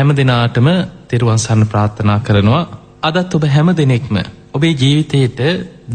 හැම දිනාටම තෙරුවන් සරණ ප්‍රාර්ථනා කරනවා. අදත් ඔබ හැම දිනෙකම ඔබේ ජීවිතයට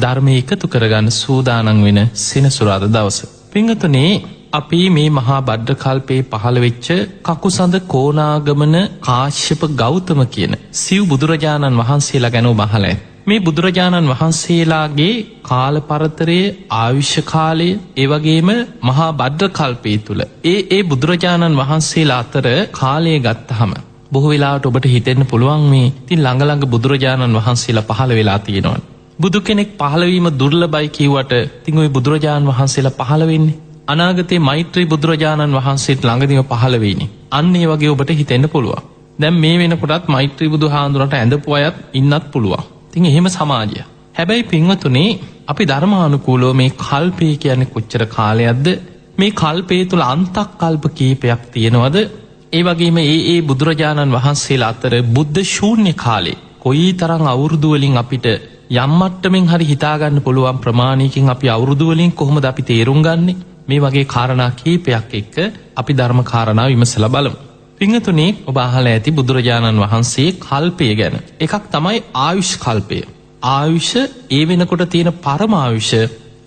ධර්මය එකතු කරගන්න සූදානම් වෙන සෙනසුරාදා දවස. පින්වතුනි, අපි මේ මහා බද්ද කල්පේ පහළ වෙච්ච කකුසඳ කෝණාගමන කාශ්‍යප ගෞතම කියන සිව් බුදුරජාණන් වහන්සේලා ගැන ඔබ අහලා ඇති. මේ බුදුරජාණන් වහන්සේලාගේ කාල පරතරයේ ආයුෂ කාලය ඒ වගේම මහා බද්ද කල්පේ තුල ඒ බුදුරජාණන් වහන්සේලා අතර කාලය ගත්තහම බොහෝ වෙලාවට ඔබට හිතෙන්න පුළුවන් මේ ඉතින් ළඟ බුදුරජාණන් වහන්සේලා පහළ වෙලා තියෙනවා. බුදු කෙනෙක් පහළ වීම දුර්ලභයි කියුවට ඉතින් ওই බුදුරජාණන් වහන්සේලා පහළ වෙන්නේ අනාගතේ මෛත්‍රී බුදුරජාණන් වහන්සේත් ළඟදීම පහළ වෙන්නේ. අන්න ඒ වගේ ඔබට හිතෙන්න පුළුවන්. දැන් මේ වෙනකොටත් මෛත්‍රී බුදුහාඳුනට ඇඳපු අයත් ඉන්නත් පුළුවන්. ඉතින් එහෙම සමාජය. හැබැයි පින්වතුනි, අපි ධර්මානුකූලව මේ කල්පය කියන්නේ කොච්චර කාලයක්ද? මේ කල්පය තුල අන්තක් කල්ප කීපයක් තියෙනවද? ඒ වගේම ඒ බුදුරජාණන් වහන්සේලා අතර බුද්ධ ශූන්‍ය කාලේ කොයිතරම් අවුරුදු වලින් අපිට යම් මට්ටමින් හරි හිතා ගන්න පුළුවන් ප්‍රමාණයකින් අපි අවුරුදු වලින් කොහොමද අපි තේරුම් ගන්නෙ? මේ වගේ කාරණා කීපයක් එක්ක අපි ධර්ම කාරණා විමසලා බලමු. පින්වතුනි, ඔබ අහලා ඇති බුදුරජාණන් වහන්සේ කල්පය ගැන. එකක් තමයි ආයුෂ් කල්පය. ආයුෂ ඒ වෙනකොට තියෙන පරමායුෂ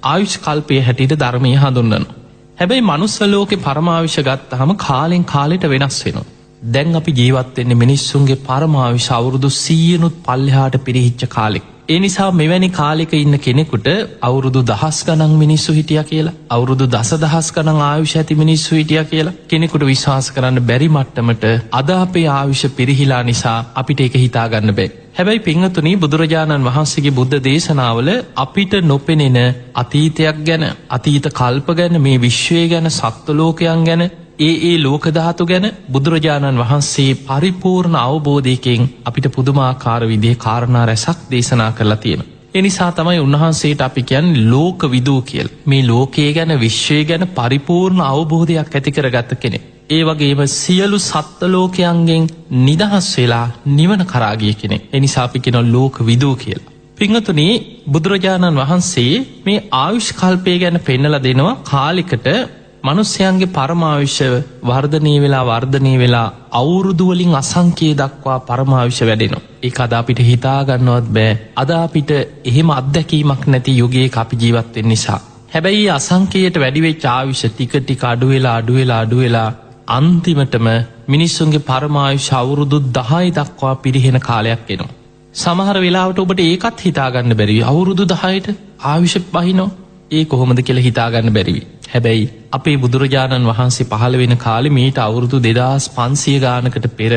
ආයුෂ් කල්පයේ හැටියට ධර්මයේ හඳුන්වනවා. හැබැයි මනුස්ස ලෝකේ පරමායුෂ ගත්තාම කාලෙන් කාලෙට වෙනස් වෙනවා. දැන් අපි ජීවත් වෙන්නේ මිනිස්සුන්ගේ පරමායුෂ අවුරුදු 100නුත් පල්ලෙහාට පිරිහිච්ච කාලෙක. ඒ නිසා මෙවැනි කාලෙක ඉන්න කෙනෙකුට අවුරුදු 10 ගණන් මිනිස්සු හිටියා කියලා, අවුරුදු දසදහස් ගණන් ආයුෂ ඇති මිනිස්සු හිටියා කියලා කෙනෙකුට විශ්වාස කරන්න බැරි මට්ටමට අද අපේ ආයුෂ පිරිහිලා නිසා අපිට ඒක හිතා ගන්න බෑ. හැබැයි පින්වතුනි, බුදුරජාණන් වහන්සේගේ බුද්ධ දේශනාවල අපිට නොපෙනෙන අතීතයක් ගැන, අතීත කල්ප ගැන, මේ විශ්වය ගැන, සත්ත්ව ලෝකයන් ගැන, ඒ ලෝක ධාතු ගැන බුදුරජාණන් වහන්සේ පරිපූර්ණ අවබෝධයකින් අපිට පුදුමාකාර විදිහේ කාරණා රැසක් දේශනා කරලා තියෙනවා. ඒ නිසා තමයි උන්වහන්සේට අපි කියන්නේ ලෝක විදූ කියලා. මේ ලෝකයේ ගැන, විශ්වය ගැන පරිපූර්ණ අවබෝධයක් ඇති කරගත්ත කෙනෙක්. ඒ වගේම සියලු සත්ත්ව ලෝකයන්ගෙන් නිදහස් වෙලා නිවන කරා ගිය කෙනෙක්. ඒ නිසා අපි කියනවා ලෝක විදූ කියලා. පින්වතුනි, බුදුරජාණන් වහන්සේ මේ ආයුෂ් කල්පය ගැන පෙන්නලා දෙනවා. කාලයකට මනුස්සයන්ගේ පරමායුෂ වර්ධනය වෙලා අවුරුදු වලින් අසංඛ්‍ය දක්වා පරමායුෂ වැඩෙනවා. ඒක අද අපිට හිතා ගන්නවත් බෑ. අද අපිට එහෙම අත්දැකීමක් නැති යුගයක අපි ජීවත් වෙන්න නිසා. හැබැයි අසංඛ්‍යයට වැඩි වෙච්ච ආයුෂ ටික අඩු වෙලා අන්තිමටම මිනිස්සුන්ගේ පරමායුෂ අවුරුදු 10 දක්වා පිරිහෙන කාලයක් එනවා. සමහර වෙලාවට ඔබට ඒකත් හිතා ගන්න බැරි වෙයි. අවුරුදු 10ට ආයුෂ බහිනවා. ඒ කොහොමද කියලා හිතා ගන්න බැරි වෙයි. හැබැයි අපේ බුදුරජාණන් වහන්සේ පහළ වෙන කාලේ මීට අවුරුදු 2500 ගානකට පෙර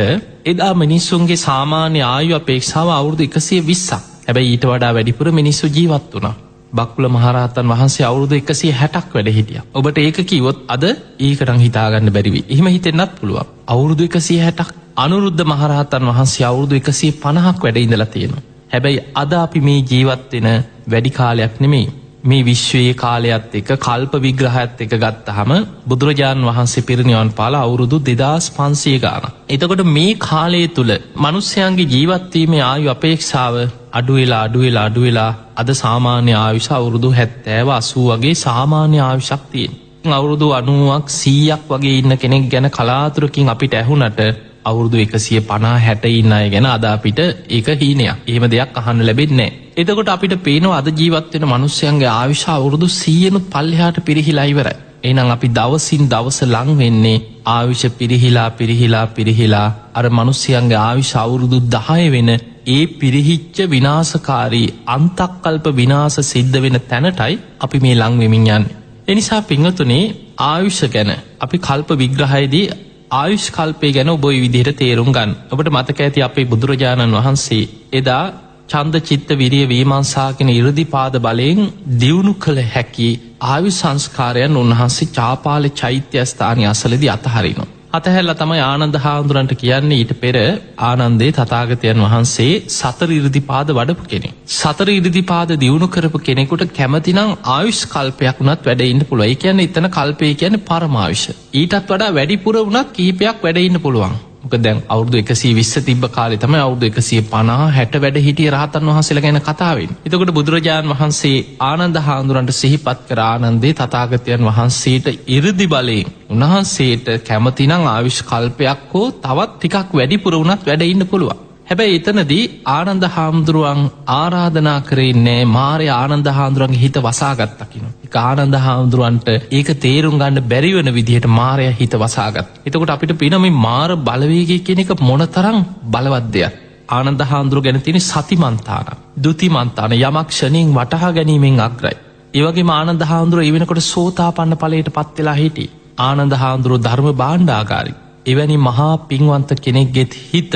එදා මිනිස්සුන්ගේ සාමාන්‍ය ආයු අපේක්ෂාව අවුරුදු 120ක්. හැබැයි ඊට වඩා වැඩිපුර මිනිස්සු ජීවත් වුණා. බක්කුල මහරහතන් වහන්සේ අවුරුදු 160ක් වැඩ හිටියා. ඔබට ඒක කිව්වොත් අද ඒකටම හිතා ගන්න බැරි වෙයි. එහෙම හිතෙන්නත් පුළුවන්. අවුරුදු 160ක්. අනුරුද්ධ මහරහතන් වහන්සේ අවුරුදු 150ක් වැඩ ඉඳලා තියෙනවා. හැබැයි අද අපි මේ ජීවත් වෙන වැඩි කාලයක් නෙමෙයි. මේ විශ්වයේ කාලයත් එක්ක කල්ප විග්‍රහයත් එක්ක ගත්තාම බුදුරජාණන් වහන්සේ පිරිනිවන් පාලා අවුරුදු 2500 ගානක්. එතකොට මේ කාලය තුල මිනිස්යාගේ ජීවත් වීමේ ආයු අපේක්ෂාව අඩු වෙලා අද සාමාන්‍ය ආයුෂ අවුරුදු 70 80 වගේ සාමාන්‍ය ආයුෂක් තියෙනවා. අවුරුදු 90ක් 100ක් වගේ ඉන්න කෙනෙක් ගැන කලාතුරකින් අපිට ඇහුණට අවුරුදු 150 60 ඉන්න අය ගැන අද අපිට ඒක හීනයක්. එහෙම දෙයක් අහන්න ලැබෙන්නේ නැහැ. එතකොට අපිට පේනවා අද ජීවත් වෙන මිනිස්යන්ගේ ආයුෂ අවුරුදු 100නුත් පල්ලෙහාට පිරිහිලා ඉවරයි. එහෙනම් අපි දවසින් දවස ලං වෙන්නේ ආයුෂ පිරිහිලා අර මිනිස්යන්ගේ ආයුෂ අවුරුදු 10 වෙන ඒ පිරිහිච්ච විනාශකාරී අන්තක්කල්ප විනාශ සිද්ධ වෙන තැනටයි අපි මේ ලං වෙමින් යන්නේ. ඒ නිසා පින්වතුනි, ආයුෂ ගැන අපි කල්ප විග්‍රහයේදී ආයුෂ් කල්පය ගැන ඔබ ওই විදිහට තේරුම් ගන්න. ඔබට මතක ඇති අපේ බුදුරජාණන් වහන්සේ එදා ඡන්ද චිත්ත විරිය විමර්ශා කියන 이르දිපාද බලයෙන් දියුණු කළ හැකි ආයුෂ් සංස්කාරයන් උන්වහන්සේ චාපාල චෛත්‍ය ස්ථානයේ අසලදී අතහරිනවා. අතහැරලා තමයි ආනන්ද හාමුදුරන්ට කියන්නේ ඊට පෙර ආනන්දේ තථාගතයන් වහන්සේ සතර 이르දිපාද වඩපු කෙනෙක්. සතර 이르දිපාද දියුණු කරපු කෙනෙකුට කැමතිනම් ආයුෂ් කල්පයක් වුණත් වැඩ ඉන්න පුළුවන්. ඒ කියන්නේ එතන කල්පය කියන්නේ පරමායුෂ. ඊටත් වඩා වැඩිපුර වුණත් කීපයක් වැඩ ඉන්න පුළුවන්. මොකද දැන් අවුරුදු 120 තිබ්බ කාලේ තමයි අවුරුදු 150 60 වැඩ හිටිය රහතන් වහන්සේලා ගැන කතා වෙන්නේ. එතකොට බුදුරජාණන් වහන්සේ ආනන්ද හාමුදුරන්ට සිහිපත් කර ආනන්දේ තථාගතයන් වහන්සේට 이르දි බලයෙන් උන්වහන්සේට කැමතිනම් ආයුෂ් කල්පයක් හෝ තවත් ටිකක් වැඩිපුර වුණත් වැඩ ඉන්න පුළුවන්. හැබැයි එතනදී ආනන්ද හාමුදුරුවන් ආරාධනා කරේ නෑ මාරයා ආනන්ද හාමුදුරුවන්ගේ හිත වසාගත්තා කියනවා. ඒක ආනන්ද හාමුදුරුවන්ට ඒක තේරුම් ගන්න බැරි වෙන විදිහට මාරයා හිත වසාගත්තා. එතකොට අපිට පේනවා මේ මාර බලවේගය කියන එක මොනතරම් බලවත් දෙයක්. ආනන්ද හාමුදුරුව ගැන තියෙන සතිමන්තාන, දුතිමන්තාන යමක් ක්ෂණයෙන් වටහා ගැනීමෙන් අග්‍රයි. ඒ වගේම ආනන්ද හාමුදුරුව ඒ වෙනකොට සෝතාපන්න ඵලයටපත් වෙලා හිටියේ. ආනන්ද හාමුදුරුව ධර්ම භාණ්ඩාගාරී. එවැනි මහා පින්වන්ත කෙනෙක්ගේ හිත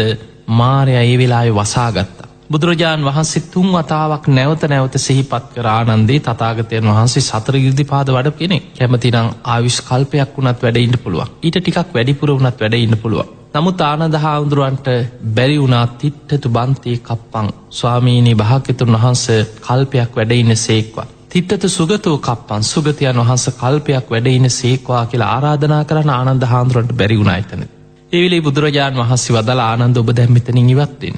මාරයා ඒ වෙලාවේ වසාගත්තා. බුදුරජාණන් වහන්සේ 3 වතාවක් නැවත නැවත සිහිපත් කර ආනන්දේ තථාගතයන් වහන්සේ සතර ඉර්ධිපාද වඩ කෙනෙක්. කැමතිනම් ආයුෂ් කල්පයක් වුණත් වැඩ ඉන්න පුළුවන්. ඊට ටිකක් වැඩිපුර වුණත් වැඩ ඉන්න පුළුවන්. නමුත් ආනන්ද හාමුදුරුවන්ට බැරි වුණා තිට්ඨතු බන්තේ කප්පං ස්වාමීනි භාග්‍යතුන් වහන්සේ කල්පයක් වැඩ ඉන්න සේක්වා. තිට්ඨතු සුගතෝ කප්පං සුගතයන් වහන්සේ කල්පයක් වැඩ ඉන්න සේක්වා කියලා ආරාධනා කරන ආනන්ද හාමුදුරුවන්ට බැරි වුණා එතන. ඒ වෙලේ බුදුරජාණන් වහන්සේ වදාලා ආනන්ද ඔබ දැන් මෙතනින් ඉවත් වෙන්න.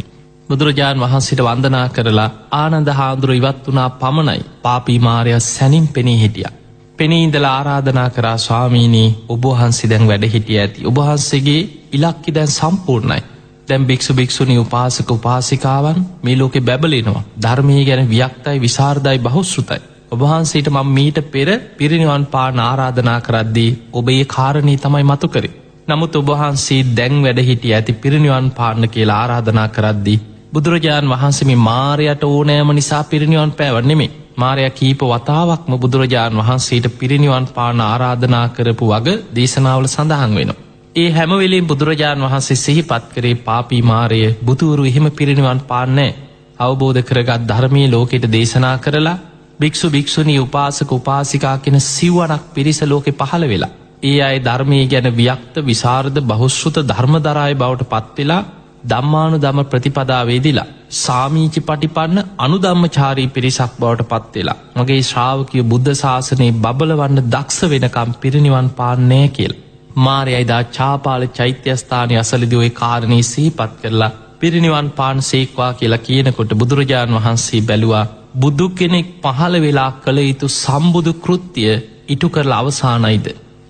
බුදුරජාණන් වහන්සේට වන්දනා කරලා ආනන්ද හාමුදුරුවෝ ඉවත් වුණා පමණයි පාපී මාරයා සැනින් පෙනී හිටියා. පෙනී ඉඳලා ආරාධනා කරා ස්වාමීනි ඔබ වහන්සේ දැන් වැඩ හිටිය ඇති. ඔබ වහන්සේගේ ඉලක්කය දැන් සම්පූර්ණයි. දැන් භික්ෂු භික්ෂුණී උපාසක උපාසිකාවන් මේ ලෝකේ බැබලෙනවා. ධර්මයේ ගැන වික්තයි විසරදයි බහුශ්‍රුතයි. ඔබ වහන්සේට මම මීට පෙර පිරිනිවන් පාන ආරාධනා කරද්දී ඔබ ඒ කාරණේ තමයි මතු කරේ. නමුත් ඔබ වහන්සේ දැන් වැඩ හිටිය ඇති පිරිනිවන් පාන්න කියලා ආරාධනා කරද්දී බුදුරජාණන් වහන්සේ මේ මාරයට ඕනෑම නිසා පිරිනිවන් පෑව නෙමෙයි. මාරයා කීප වතාවක්ම බුදුරජාණන් වහන්සේට පිරිනිවන් පාන ආරාධනා කරපු වග දේශනාවල සඳහන් වෙනවා. ඒ හැම වෙලෙම බුදුරජාණන් වහන්සේ සිහිපත් කරේ පාපී මාරය බුදුවරු එහෙම පිරිනිවන් පාන්නේ අවබෝධ කරගත් ධර්මයේ ලෝකෙට දේශනා කරලා භික්ෂු භික්ෂුණී උපාසක උපාසිකා කියන සිව්වණක් පිරිස ලෝකෙ පහළ වෙලා ඒ අය ධර්මයේ ගැන වික්ත විසරද බහුශ්‍රුත ධර්මදරාය බවට පත් වෙලා ධම්මානුධම්ම ප්‍රතිපදාවේදීලා සාමීචි පටිපන්න අනුධම්මචාරී පිරිසක් බවට පත් වෙලා මගේ ශ්‍රාවකයෝ බුද්ධ ශාසනයේ බබලවන්න දක්ෂ වෙනකම් පිරිනිවන් පාන්නේ කියලා. මාරයයි දා චාපාල චෛත්‍යස්ථානයේ අසලදී ওই කාරණේ සිහිපත් කරලා පිරිනිවන් පාන සීක්වා කියලා කියනකොට බුදුරජාණන් වහන්සේ බැලුවා බුදු කෙනෙක් පහළ වෙලා කළ යුතු සම්බුදු කෘත්‍ය ඉටු කරලා අවසానයිද.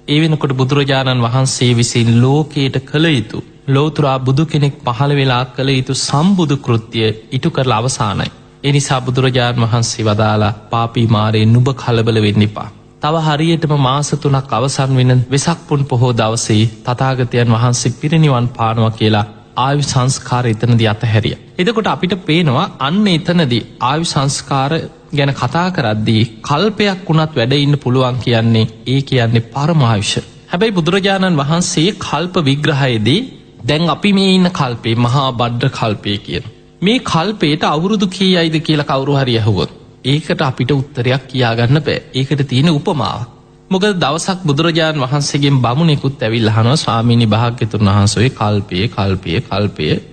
ඒ වෙනකොට බුදුරජාණන් වහන්සේ විසින් ලෝකයට කළ යුතු ලෝතුරා බුදු කෙනෙක් පහළ වෙලා කළ යුතු සම්බුදු කෘත්‍ය ඉටු කරලා අවසానයි. ඒ නිසා බුදුරජාණන් වහන්සේ වදාලා පාපී මාරේ නුඹ කලබල වෙන්න එපා. තව හරියටම මාස 3ක් අවසන් වෙන වෙසක් පුන් පොහෝ දවසේ තථාගතයන් වහන්සේ පිරිනිවන් පානවා කියලා ආයු සංස්කාර එතනදී අතහැරියා. එතකොට අපිට පේනවා අන්න එතනදී ආයු සංස්කාර ගැන කතා කරද්දී කල්පයක් වුණත් වැඩ ඉන්න පුළුවන් කියන්නේ ඒ කියන්නේ පරමායුෂ. හැබැයි බුදුරජාණන් වහන්සේ කල්ප විග්‍රහයේදී දැන් අපි මේ ඉන්න කල්පේ මහා බද්ද කල්පය කියන මේ කල්පයට අවුරුදු කීයයිද කියලා කවුරු හරි අහුවොත් ඒකට අපිට උත්තරයක් කියාගන්න බෑ. ඒකට තියෙන උපමාව. මොකද දවසක් බුදුරජාණන් වහන්සේගෙන් බමුණෙකුත් ඇවිල්ලා අහනවා ස්වාමීනි භාග්‍යතුන් වහන්සේ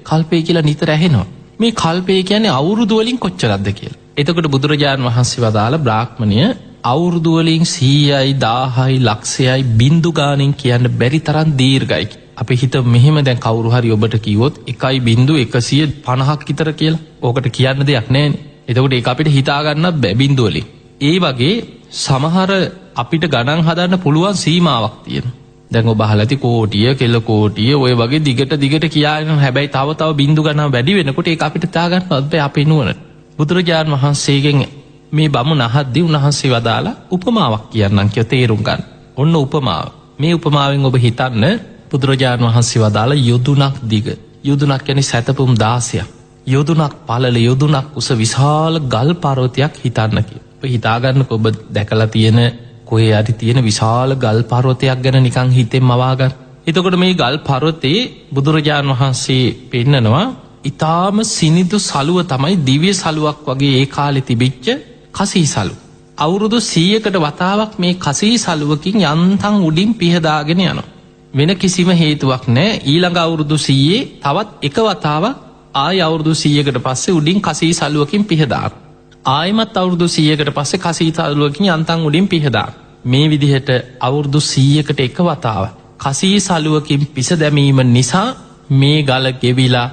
කල්පය කියලා නිතර ඇහෙනවා. මේ කල්පය කියන්නේ අවුරුදු වලින් කොච්චරක්ද කියලා. එතකොට බුදුරජාණන් වහන්සේ වදාළ බ්‍රාහ්මණය අවුරුදු වලින් 100යි 1000යි ලක්ෂයයි බින්දු ගානින් කියන්න බැරි තරම් දීර්ඝයි. අපි හිත මෙහෙම දැන් කවුරු හරි ඔබට කිව්වොත් 1.150ක් විතර කියලා. ඕකට කියන්න දෙයක් නැහැනේ. එතකොට ඒක අපිට හිතා ගන්නත් බෑ බින්දු වලින්. ඒ වගේ සමහර අපිට ගණන් හදන්න පුළුවන් සීමාවක් තියෙනවා. දැන් ඔබ අහලා ඇති කෝටිය, කෙල කෝටිය ඔය වගේ දිගට කියාගෙන හැබැයි තව බින්දු ගණන් වැඩි වෙනකොට ඒක අපිට තා ගන්නවත් බෑ අපේ නුවණ. බුදුරජාණන් වහන්සේගෙන් මේ බමුණ අහද්දී උන්වහන්සේ වදාලා උපමාවක් කියන්නම් කියලා තේරුම් ගන්න. ඔන්න උපමාව. මේ උපමාවෙන් ඔබ හිතන්න බුදුරජාණන් වහන්සේ වදාලා යොදුනක් දිග. යොදුනක් කියන්නේ සැතපුම් 16ක්. යොදුනක් පළල යොදුනක් උස විශාල ගල් පර්වතයක් හිතන්න කියලා. ඔබ හිතාගන්නකෝ ඔබ දැකලා තියෙන කොහේ හරි තියෙන විශාල ගල් පර්වතයක් ගැන නිකන් හිතෙන් මවා ගන්න. එතකොට මේ ගල් පර්වතේ බුදුරජාණන් වහන්සේ පෙන්නනවා ඊටාම සිනිඳු සලුව තමයි දිව්‍ය සලුවක් වගේ ඒ කාලේ තිබිච්ච කසී සලුව. අවුරුදු 100කට වතාවක් මේ කසී සලුවකින් යන්තම් උඩින් පිහදාගෙන යනවා. වෙන කිසිම හේතුවක් නැහැ. ඊළඟ අවුරුදු 100 තවත් එක වතාවක් ආය අවුරුදු 100කට පස්සේ උඩින් කසී සලුවකින් පිහදාන. ආයමත් අවුරුදු 100කට පස්සේ කසී සලුවකින් යන්තම් උඩින් පිහදාන. මේ විදිහට අවුරුදු 100කට එක වතාවක් කසී සලුවකින් පිස දැමීම නිසා මේ ගල ගෙවිලා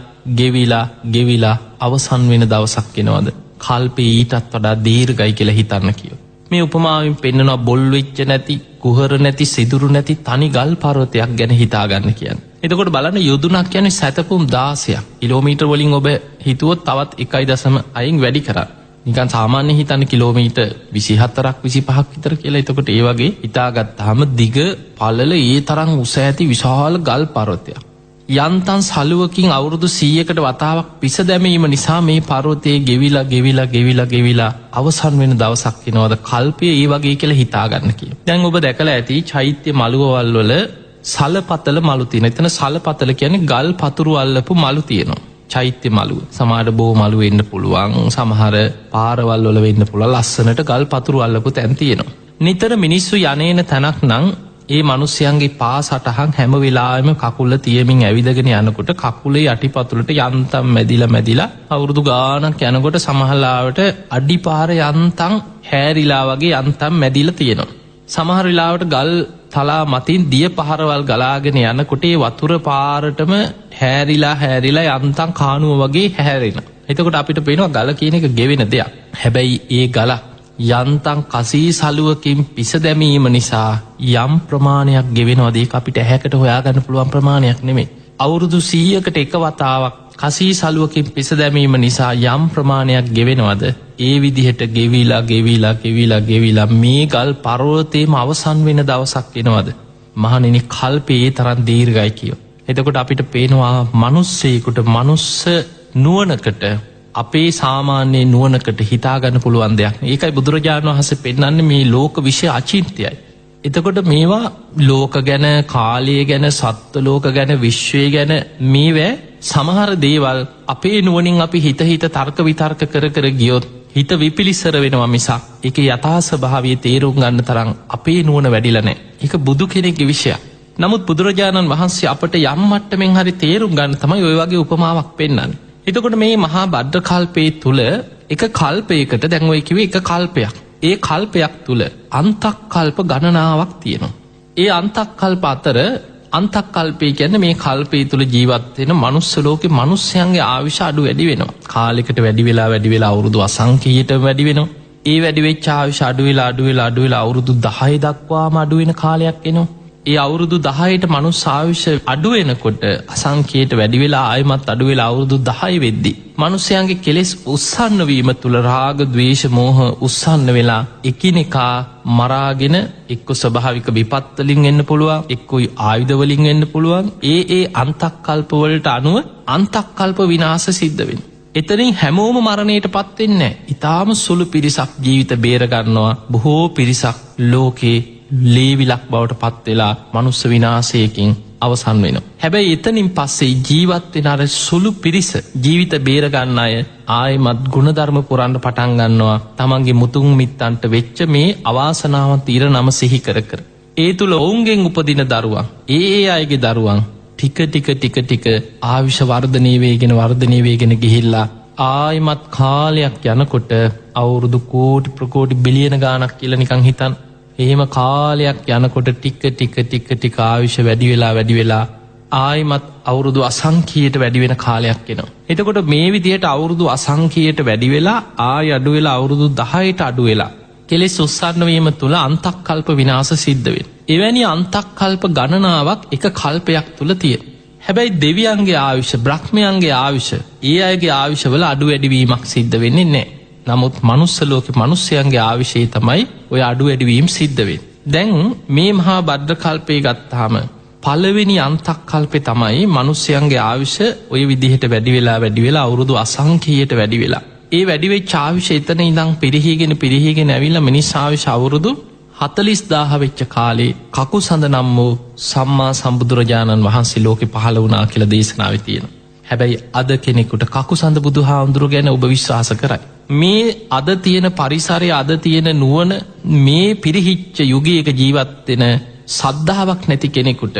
අවසන් වෙන දවසක් එනවද කල්පේ ඊටත් වඩා දීර්ඝයි කියලා හිතන්න කියෝ. මේ උපමාවෙන් පෙන්නනවා බොල් වෙච්ච නැති කුහර නැති සිදුරු නැති තනි ගල් පර්වතයක් ගැන හිතාගන්න කියන්නේ. එතකොට බලන්න යොදුනක් කියන්නේ සැතපුම් 16ක්. කිලෝමීටර් වලින් ඔබ හිතුවොත් තවත් 1.5න් වැඩි කරා. නිකන් සාමාන්‍ය හිතන්න කිලෝමීටර් 24ක් 25ක් විතර කියලා. එතකොට ඒ වගේ හිතාගත්තාම දිග පළල ඒ තරම් උස ඇති විශාල ගල් පර්වතයක්. යන්තම් සලුවකින් අවුරුදු 100කට වතාවක් පිස දැමීම නිසා මේ පර්වතයේ ගෙවිලා අවසන් වෙන දවසක් එනවද කල්පයේ ඒ වගේ කියලා හිතාගන්න කියනවා. දැන් ඔබ දැකලා ඇති චෛත්‍ය මළුවවල් වල සලපතල මලු තියෙන. එතන සලපතල කියන්නේ ගල් පතුරු අල්ලපු මලු තියෙනවා. චෛත්‍ය මළුව. සමහර බෝ මලු වෙන්න පුළුවන්. සමහර පාරවල් වල වෙන්න පුළුවන්. ලස්සනට ගල් පතුරු අල්ලපු තැන් තියෙනවා. නිතර මිනිස්සු යන්නේන තැනක් නම් ඒ මිනිස්යන්ගේ පා සටහන් හැම වෙලාවෙම කකුල තියමින් ඇවිදගෙන යනකොට කකුලේ යටිපතුලට යන්තම් මැදිලා අවුරුදු ගාණක් යනකොට සමහරලාවට අඩිපාර යන්තම් හැරිලා වගේ යන්තම් මැදිලා තියෙනවා. සමහර වෙලාවට ගල් තලා මතින් දිය පහරවල් ගලාගෙන යනකොට ඒ වතුර පාරටම හැරිලා යන්තම් කානුව වගේ හැරෙනවා. එතකොට අපිට පේනවා ගල කියන එක ගෙවෙන දෙයක්. හැබැයි ඒ ගල යන්තම් කසී සලුවකින් පිස දැමීම නිසා යම් ප්‍රමාණයක් ගෙවෙනවද ඒක අපිට ඇහැකට හොයාගන්න පුළුවන් ප්‍රමාණයක් නෙමෙයි. අවුරුදු 100කට එක වතාවක් කසී සලුවකින් පිස දැමීම නිසා යම් ප්‍රමාණයක් ගෙවෙනවද ඒ විදිහට ගෙවිලා මේ ගල් පර්වතේම අවසන් වෙන දවසක් එනවද මහණෙනි කල්පේ තරම් දීර්ඝයි කියෝ. එතකොට අපිට පේනවා මිනිස්සෙකුට මනුස්ස නුවණකට අපේ සාමාන්‍ය නුවණකට හිතාගන්න පුළුවන් දෙයක්. ඒකයි බුදුරජාණන් වහන්සේ පෙන්නන්නේ මේ ලෝක විශ්ය අචින්ත්‍යයි. එතකොට මේවා ලෝක ගැන, කාලය ගැන, සත්ත්ව ලෝක ගැන, විශ්වය ගැන මේවා සමහර දේවල් අපේ නුවණින් අපි හිත තර්ක විතර්ක කර ගියොත් හිත විපිලිසර වෙනවා මිසක් ඒකේ යථා ස්වභාවය තේරුම් ගන්න තරම් අපේ නුවණ වැඩිලා නැහැ. ඒක බුදු කෙනෙක්ගේ විශ්යක්. නමුත් බුදුරජාණන් වහන්සේ අපට යම් මට්ටමින් හරි තේරුම් ගන්න තමයි ওই වගේ උපමාවක් පෙන්නන්නේ. එතකොට මේ මහා බද්ද කල්පයේ තුල එක කල්පයකට දැන් ඔය කිව්වේ එක කල්පයක්. ඒ කල්පයක් තුල අන්තක් කල්ප ගණනාවක් තියෙනවා. ඒ අන්තක් කල්ප අතර අන්තක් කල්පය කියන්නේ මේ කල්පය තුල ජීවත් වෙන මනුස්ස ලෝකේ මිනිස්යන්ගේ ආයුෂ අඩු වැඩි වෙනවා. කාලයකට වැඩි වෙලා අවුරුදු අසංඛ්‍යයට වැඩි වෙනවා. ඒ වැඩි වෙච්ච ආයුෂ අඩු වෙලා අවුරුදු 10 දක්වාම අඩු වෙන කාලයක් එනවා. ඒ අවුරුදු 10ට මනුස්ස ආයුෂ අඩු වෙනකොට අසංඛ්‍යයට වැඩි වෙලා ආයමත් අඩු වෙලා අවුරුදු 10 වෙද්දී මනුස්සයන්ගේ කෙලෙස් උස්සන්න වීම තුල රාග, ද්වේෂ, මෝහ උස්සන්න වෙලා එකිනෙකා මරාගෙන එක්ක ස්වභාවික විපත් වලින් එන්න පුළුවන්, එක්ක ආයුධ වලින් එන්න පුළුවන්. ඒ අන්තක්කල්ප වලට අනුව අන්තක්කල්ප විනාශ සිද්ධ වෙනවා. එතනින් හැමෝම මරණයටපත් වෙන්නේ නැහැ. ඊටාම සුළු පිරිසක් ජීවිත බේර ගන්නවා. බොහෝ පිරිසක් ලෝකේ ලේවිලක් බවට පත් වෙලා මනුස්ස විනාශයකින් අවසන් වෙනවා. හැබැයි එතනින් පස්සේ ජීවත් වෙන අර සුළු පිරිස ජීවිත බේර ගන්න අය ආයෙමත් ගුණධර්ම පුරන්න පටන් ගන්නවා. තමන්ගේ මුතුන් මිත්තන්ට වෙච්ච මේ අවාසනාවන්ත ඉරණම සිහි කර ඒ තුල ඔවුන්ගෙන් උපදින දරුවන් ඒ අයගේ දරුවන් ටික ආයුෂ වර්ධනය වේගෙන ගිහිල්ලා ආයෙමත් කාලයක් යනකොට අවුරුදු කෝටි ප්‍රකෝටි බිලියන ගාණක් කියලා නිකන් හිතන්න. එහෙම කාලයක් යනකොට ටික ආයුෂ වැඩි වෙලා ආයිමත් අවුරුදු අසංඛ්‍යයට වැඩි වෙන කාලයක් එනවා. එතකොට මේ විදිහට අවුරුදු අසංඛ්‍යයට වැඩි වෙලා ආය අඩු වෙලා අවුරුදු 10ට අඩු වෙලා කෙලෙස් උස්සන්න වීම තුල අන්තක්කල්ප විනාශ සිද්ධ වෙනවා. එවැනි අන්තක්කල්ප ගණනාවක් එක කල්පයක් තුල තියෙනවා. හැබැයි දෙවියන්ගේ ආයුෂ, බ්‍රහ්මයන්ගේ ආයුෂ, ඒ අයගේ ආයුෂ වල අඩු වැඩි වීමක් සිද්ධ වෙන්නේ නැහැ. නමුත් මනුස්ස ලෝකේ මිනිස්යන්ගේ ආයුෂේ තමයි ඔය අඩු වැඩි වීම සිද්ධ වෙන්නේ. දැන් මේ මහා බද්ද කල්පේ ගත්තාම පළවෙනි අන්තක්කල්පේ තමයි මිනිස්යන්ගේ ආයුෂ ඔය විදිහට වැඩි වෙලා අවුරුදු අසංඛ්‍යයට වැඩි වෙලා. ඒ වැඩි වෙච්ච ආයුෂ එතන ඉඳන් පිරිහීගෙන ඇවිල්ලා මිනිස් ආයුෂ අවුරුදු 40000 වෙච්ච කාලේ කකුසඳ නම් වූ සම්මා සම්බුදුරජාණන් වහන්සේ ලෝකේ පහළ වුණා කියලා දේශනාවේ තියෙනවා. හැබැයි අද කෙනෙකුට කකුසඳ බුදුහාමුදුරු ගැන ඔබ විශ්වාස කරයි. මේ අද තියෙන පරිසරය, අද තියෙන නුවණ, මේ පිරිහිච්ච යුගයක ජීවත් වෙන සද්ධාාවක් නැති කෙනෙකුට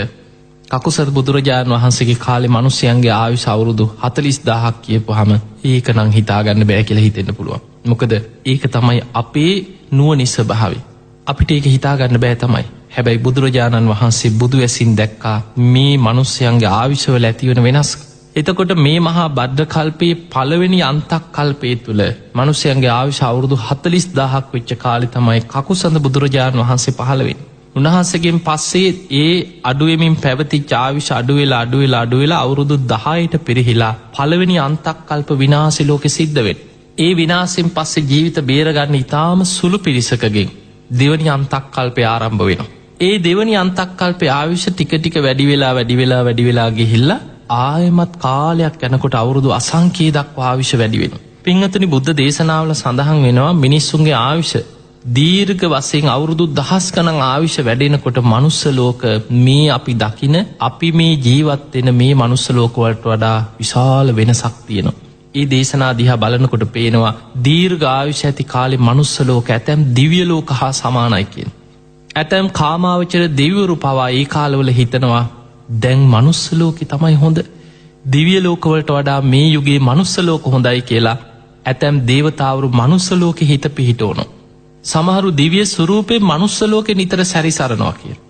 කකුසඳ බුදුරජාණන් වහන්සේගේ කාලේ මිනිස්යන්ගේ ආයුෂ අවුරුදු 40000ක් කියපුවාම ඒක නම් හිතාගන්න බෑ කියලා හිතෙන්න පුළුවන්. මොකද ඒක තමයි අපේ නුවණේ ස්වභාවය. අපිට ඒක හිතාගන්න බෑ තමයි. හැබැයි බුදුරජාණන් වහන්සේ බුදු ඇසින් දැක්කා මේ මනුස්සයන්ගේ ආවිශවල ඇතිවන වෙනස්. එතකොට මේ මහා බද්ධ කල්පයේ පළවෙනි අන්තක් කල්පය තුළ මනුස්සයන්ගේ ආවිශ අවුරුදු 40,000ක් වෙච්ච කාලෙ තමයි කකුසඳ බුදුරජාණන් වහන්සේ පහළ වෙන්නේ. උන්වහන්සේගෙන් පස්සේ ඒ අඩුවෙමින් පැවතිච්ච ආවිශ අඩුවෙලා අවුරුදු 10ට පිරිහිලා පළවෙනි අන්තක් කල්ප විනාශය ලෝකෙ සිද්ධ වෙන්නේ. ඒ විනාශයෙන් පස්සේ ජීවිත බේරගන්න ඉතාම සුළු පිරිසකගෙන් දෙවනි අන්තක් කල්පය ආරම්භ වෙනවා. ඒ දෙවනි අන්තක් කල්පය ආවිශ ටික ටික වැඩි වෙලා ගිහිල්ලා ආයමත් කාලයක් යනකොට අවුරුදු අසංඛ්‍යය දක්වා ආවිශ වැඩි වෙනවා. පින්වතුනි බුද්ධ දේශනාවල සඳහන් වෙනවා මිනිස්සුන්ගේ ආවිශ දීර්ඝ වශයෙන් අවුරුදු 1000 ගණන් ආවිශ වැඩෙනකොට මනුස්ස ලෝක මේ අපි දකින අපි මේ ජීවත් වෙන මේ මනුස්ස ලෝක වලට වඩා විශාල වෙනසක් තියෙනවා. ඒ දේශනා දිහා බලනකොට පේනවා දීර්ඝ ආයුෂ ඇති කාලේ මනුස්ස ලෝක ඇතැම් දිව්‍ය ලෝක හා සමානයි කියන. ඇතැම් කාමාවචර දෙවිවරු පවා ඒ කාලවල හිතනවා දැන් මනුස්ස ලෝකේ තමයි හොඳ. දිව්‍ය ලෝකවලට වඩා මේ යුගයේ මනුස්ස ලෝක හොඳයි කියලා ඇතැම් දේවතාවරු මනුස්ස ලෝකෙ හිත පිහිටවනවා. සමහරු දිව්‍ය ස්වරූපේ මනුස්ස ලෝකෙ නිතර සැරිසරනවා කියලා.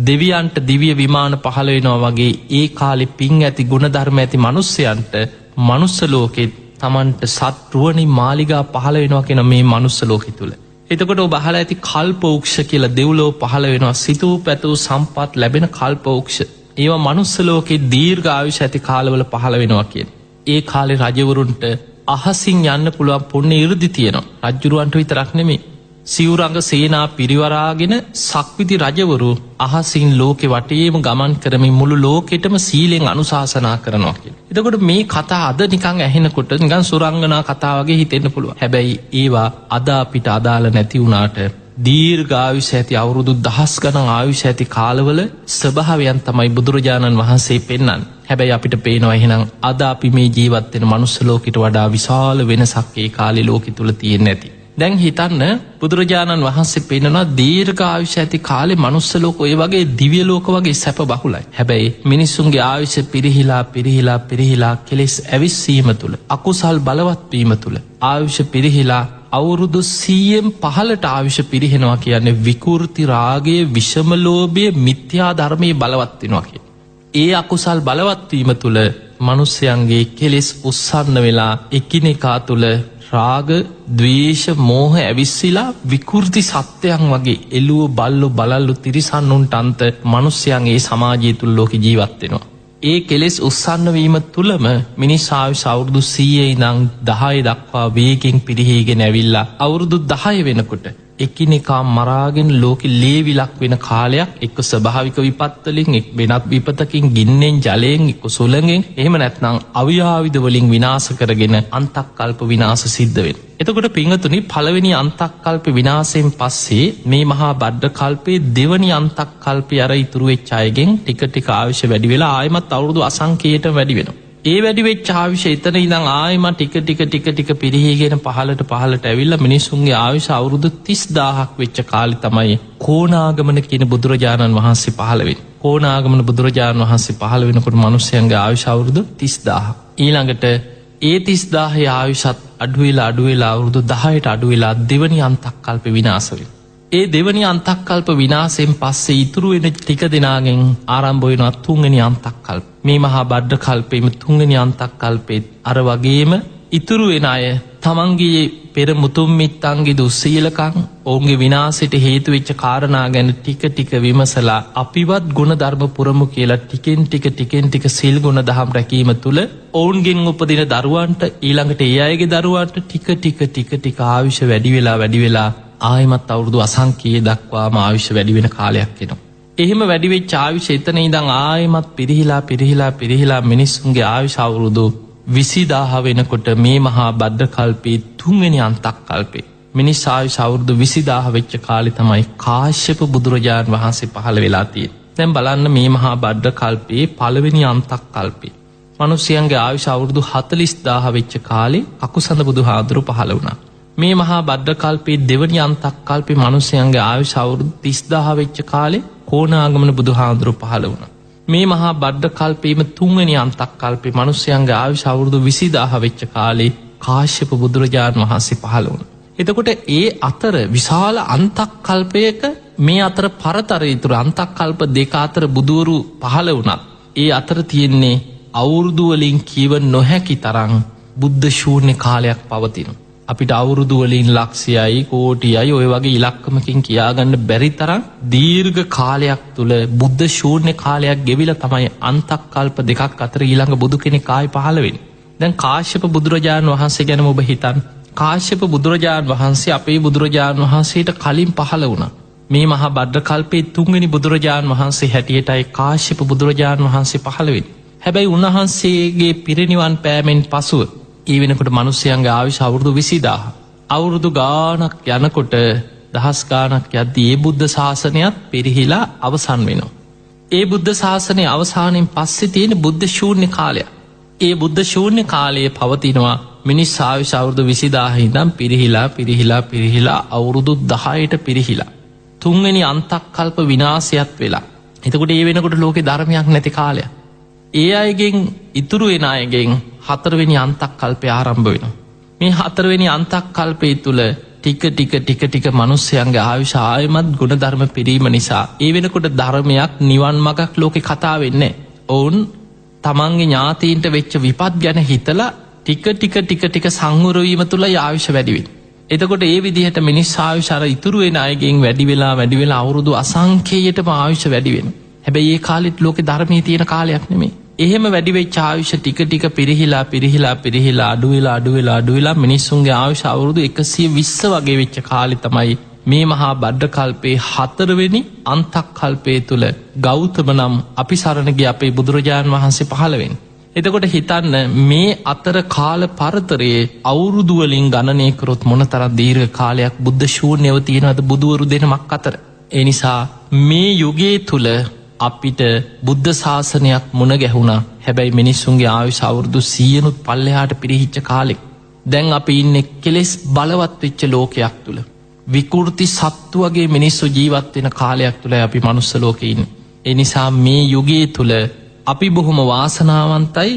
දෙවියන්ට දිව්‍ය විමාන පහළ වෙනවා වගේ ඒ කාලේ පින් ඇති ගුණධර්ම ඇති මනුස්සයන්ට මනුස්ස ලෝකෙත් තමන්ට සත්රුවනි මාලිගා පහළ වෙනවා කියන මේ මනුස්ස ලෝකෙ තුළ. එතකොට ඔබ අහලා ඇති කල්පවෘක්ෂ කියලා දෙව්ලොව පහළ වෙනවා සිතූ පැතූ සම්පත් ලැබෙන කල්පවෘක්ෂ. ඒවා මනුස්ස ලෝකෙ දීර්ඝ ආයුෂ ඇති කාලවල පහළ වෙනවා කියන. ඒ කාලේ රජවරුන්ට අහසින් යන්න පුළුවන් පුණ්‍ය 이르දි තියෙනවා. රජුරවන්ට විතරක් නෙමෙයි. සිවුරංග සේනා පිරිවරාගෙන සක්විති රජවරු අහසින් ලෝකෙ වටේම ගමන් කරමින් මුළු ලෝකෙටම සීලෙන් අනුශාසනා කරනවා කියලා. එතකොට මේ කතා අද නිකන් ඇහෙනකොට නිකන් සුරංගනා කතා වගේ හිතෙන්න පුළුවන්. හැබැයි ඒවා අද අපිට අදාළ නැති වුණාට දීර්ඝ ආයුෂ ඇති අවුරුදු 1000 ගණන් ආයුෂ ඇති කාලවල ස්වභාවයන් තමයි බුදුරජාණන් වහන්සේ පෙන්වන්නේ. හැබැයි අපිට පේනවා එහෙනම් අද අපි මේ ජීවත් වෙන මනුස්ස ලෝකෙට වඩා විශාල වෙනසක් ඒ කාලේ ලෝකෙ තුල තියෙන්නේ නැති. දැන් හිතන්න බුදුරජාණන් වහන්සේ පෙන්වනවා දීර්ඝ ආයුෂ ඇති කාලේ මනුස්ස ලෝක ඔය වගේ දිව්‍ය ලෝක වගේ සැප බහුලයි. හැබැයි මිනිසුන්ගේ ආයුෂ පිරිහිලා කෙලෙස් ඇවිස්සීම තුල අකුසල් බලවත් වීම තුල ආයුෂ පිරිහිලා අවුරුදු 100න් පහළට ආයුෂ පිරිහෙනවා කියන්නේ විකෘති රාගයේ විෂම ලෝභයේ මිත්‍යා ධර්මයේ බලවත් වෙනවා කියන්නේ. ඒ අකුසල් බලවත් වීම තුල මිනිස්යන්ගේ කෙලෙස් උස්සන්න වෙලා එකිනෙකා තුල රාග, ද්වේෂ, මෝහ ඇවිස්සීලා විකෘති සත්‍යයන් වගේ එළුව බල්ලෝ බලල්ලු තිරිසන්නුන්ට අන්ත මිනිස්යන් ඒ සමාජය තුල ලෝක ජීවත් වෙනවා. ඒ කෙලෙස් උස්සන්න වීම තුලම මිනිස් ආයුෂ අවුරුදු 100 ඉඳන් 10 දක්වා වේගෙන් පිරිහීගෙන ඇවිල්ලා අවුරුදු 10 වෙනකොට එකිනෙකා මරාගෙන ලෝකෙ ලේවිලක් වෙන කාලයක් එක්ක ස්වභාවික විපත් වලින් එක් වෙනත් විපතකින් ගින්නෙන් ජලයෙන් එක්ක සුළඟෙන් එහෙම නැත්නම් අවියාවිද වලින් විනාශ කරගෙන අන්තක්කල්ප විනාශ සිද්ධ වෙනවා. එතකොට පින්වතුනි පළවෙනි අන්තක්කල්ප විනාශයෙන් පස්සේ මේ මහා බද්ධ කල්පයේ දෙවනි අන්තක්කල්පය අර ඉතුරු වෙච්ච අයගෙන් ටික ටික ආයුෂ වැඩි වෙලා ආයමත් අවුරුදු අසංඛ්‍යයට වැඩි වෙනවා. ඒ වැඩි වෙච්ච ආයුෂ එතන ඉඳන් ආයමත් ටික පිරිහීගෙන පහළට ඇවිල්ලා මිනිසුන්ගේ ආයුෂ අවුරුදු 30000ක් වෙච්ච කාලේ තමයි කෝණාගමන කියන බුදුරජාණන් වහන්සේ පහළ වෙන්නේ. කෝණාගමන බුදුරජාණන් වහන්සේ පහළ වෙනකොට මිනිස්යන්ගේ ආයුෂ අවුරුදු 30000. ඊළඟට ඒ 30000 ආයුෂත් අඩු වෙලා අවුරුදු 10ට අඩු වෙලා දෙවනි අන්තක්කල්ප විනාශ වෙනවා. ඒ දෙවනි අන්තක්කල්ප විනාශයෙන් පස්සේ ඉතුරු වෙන ටික දෙනාගෙන් ආරම්භ වෙනවා තුන්වෙනි අන්තක්කල්ප. මේ මහා බද්ධ කල්පයේම තුන්වෙනි අන්තක්කල්පෙත් අර වගේම ඉතුරු වෙන අය තමන්ගේ පෙර මුතුන් මිත්තන්ගේ දුස්සීලකම් ඔවුන්ගේ විනාශයට හේතු වෙච්ච කාරණා ගැන ටික විමසලා අපිවත් ගුණධර්ම පුරමු කියලා ටිකෙන් ටික සීල් ගුණ දහම් රැකීම තුල ඔවුන්ගෙන් උපදින දරුවන්ට ඊළඟට ඒ අයගේ දරුවන්ට ටික ආයුෂ වැඩි වෙලා ආයමත් අවුරුදු අසංඛ්‍යය දක්වාම ආයුෂ වැඩි වෙන කාලයක් එනවා. එහෙම වැඩි වෙච්ච ආයුෂ එතන ඉඳන් ආයමත් පිරිහිලා මිනිස්සුන්ගේ ආයුෂ අවුරුදු 20000 වෙනකොට මේ මහා බද්ධ කල්පයේ තුන්වෙනි අන්තක්කල්පේ මිනිස් ආයුෂ අවුරුදු 20000 වෙච්ච කාලේ තමයි කාශ්‍යප බුදුරජාණන් වහන්සේ පහළ වෙලා තියෙන්නේ. දැන් බලන්න මේ මහා බද්ධ කල්පයේ පළවෙනි අන්තක්කල්පේ මිනිස්යන්ගේ ආයුෂ අවුරුදු 40000 වෙච්ච කාලේ කකුසඳ බුදුහාඳුරු පහළ වුණා. මේ මහා බද්ධ කල්පයේ දෙවනි අන්තක්කල්පේ මිනිස්යන්ගේ ආයුෂ අවුරුදු 30000 වෙච්ච කාලේ කෝණාගමන බුදුහාඳුරු පහළ වුණා. මේ මහා බද්ධ කල්පයේම තුන්වෙනි අන්තක්කල්පේ මිනිස්යන්ගේ ආයුෂ අවුරුදු 20000 වෙච්ච කාලේ කාශ්‍යප බුදුරජාණන් වහන්සේ පහළ වුණා. එතකොට ඒ අතර විශාල අන්තක්කල්පයක මේ අතර පරතර ඉතුරු අන්තක්කල්ප දෙක අතර බුදුවරු පහළ වුණත් ඒ අතර තියෙන්නේ අවුරුදුවලින් කීව නොහැකි තරං බුද්ධ ශූන්‍ය කාලයක් පවතින. අපිට අවුරුදුවලින් ලක්ෂයයි කෝටියයි ඔය වගේ ඉලක්කමකින් කියාගන්න බැරි තරම් දීර්ඝ කාලයක් තුළ බුද්ධ ශූන්‍ය කාලයක් ගෙවිල තමයි අන්තක්කල්ප දෙකක් අතර ඊළඟ බුදු කෙනෙක් ආයි පහළවෙන්. දැන් කාශ්‍යප බුදුරජාණන් වහන්සේ ගැන ඔබ හිතන් කාශ්‍යප බුදුරජාණන් වහන්සේ අපේ බුදුරජාණන් වහන්සේට කලින් පහළ වුණ. මේ මහා බද්්‍ර කල්පේ තුන්ගනි බුදුරජාණන් වහන්සේ හැටියටයි කාශ්‍යප බුදුරජාණන් වහන්සේ පහළවෙන්. හැබැයි උන්වහන්සේගේ පිරිනිවන් පෑමෙන් පසුව ඒ වෙනකොට මනුස්්‍යයන්ගේ ආවිශ අවුරුදු 20000 අවුරුදු ගානක් යනකොට දහස් ගානක් යද්දී ඒ බුද්ධ ශාසනයත් පිරිහිලා අවසන් වෙනවා. ඒ බුද්ධ ශාසනය අවසානයෙන් පස්සේ තියෙන බුද්ධ ශූන්‍ය කාලයක්. ඒ බුද්ධ ශූන්‍ය කාලයේ පවතිනවා මිනිස් ආවිශ අවුරුදු 20000 ඉඳන් පිරිහිලා අවුරුදු 10ට පිරිහිලා. තුන්වෙනි අන්තක්කල්ප විනාශයත් වෙලා. එතකොට ඒ වෙනකොට ලෝකේ ධර්මයක් නැති කාලයක්. ඒ අයගෙන් ඉතුරු වෙන අයගෙන් හතරවෙනි අන්තක්කල්පය ආරම්භ වෙන. මේ හතරවෙනි අන්තක්කල්පය තුළ ටික මනුස්්‍යයන්ගේ ආවිශ ආයමත් ගුණධර්ම පිරීම නිසා ඒ වෙනකොට ධර්මයක් නිවන් මගක් ලෝකෙ කතා වෙන්නේ. ඔවුන් තමන්ගේ ඥාතීන්ට වෙච්ච විපත් ගැන හිතලා ටික සංහුරවීම තුළ ආවිශ වැඩිවෙන්. එතකොට ඒ විදිහට මිනිස් ආවිශාර ඉතුරුවෙන අයගෙන් වැඩිවෙලා අවුරුදු අසංකේයටම ආවිශ වැඩිවෙන. හැබැයි ඒ කාලෙත් ලෝකෙ ධර්මී තියෙන කාලයක් නෙමේ. එහෙම වැඩිවෙච් ආවිශ ටික පිරිහිලා අඩුවෙලා මිනිස්සුන්ගේ ආවිශ අවුරුදු 120 වගේ වෙච්ච කාලෙ තමයි මේ මහා බද්්‍ර කල්පේ හතරවෙනි අන්තක්කල්පය තුළ ගෞතම නම් අපි සරණගේ අපේ බුදුරජාණන් වහන්සේ පහළවෙන්. එතකොට හිතන්න මේ අතර කාල පරතරයේ අවුරුදුවලින් ගණනය කරොත් මොන තරම් දීර්ඝ කාලයක් බුද්ධ ශූන්‍යව තියෙනවද බුදුවරු දෙනමක් අතර. ඒ නිසා මේ යුගයේ තුළ අපිට බුද්ධ ශාසනයක් මුණ ගැහුණා. හැබැයි මිනිස්සුන්ගේ ආවිශ අවුරුදු 100නුත් පල්ලෙහාට පිරිහිච්ච කාලෙක්. දැන් අපි ඉන්නේ කෙලෙස් බලවත් වෙච්ච ලෝකයක් තුළ. විකෘති සත්තු වගේ මිනිස්සු ජීවත් වෙන කාලයක් තුළ අපි මනුස්ස ලෝකේ ඉන්නේ. ඒ නිසා මේ යුගයේ තුළ අපි බොහොම වාසනාවන්තයි.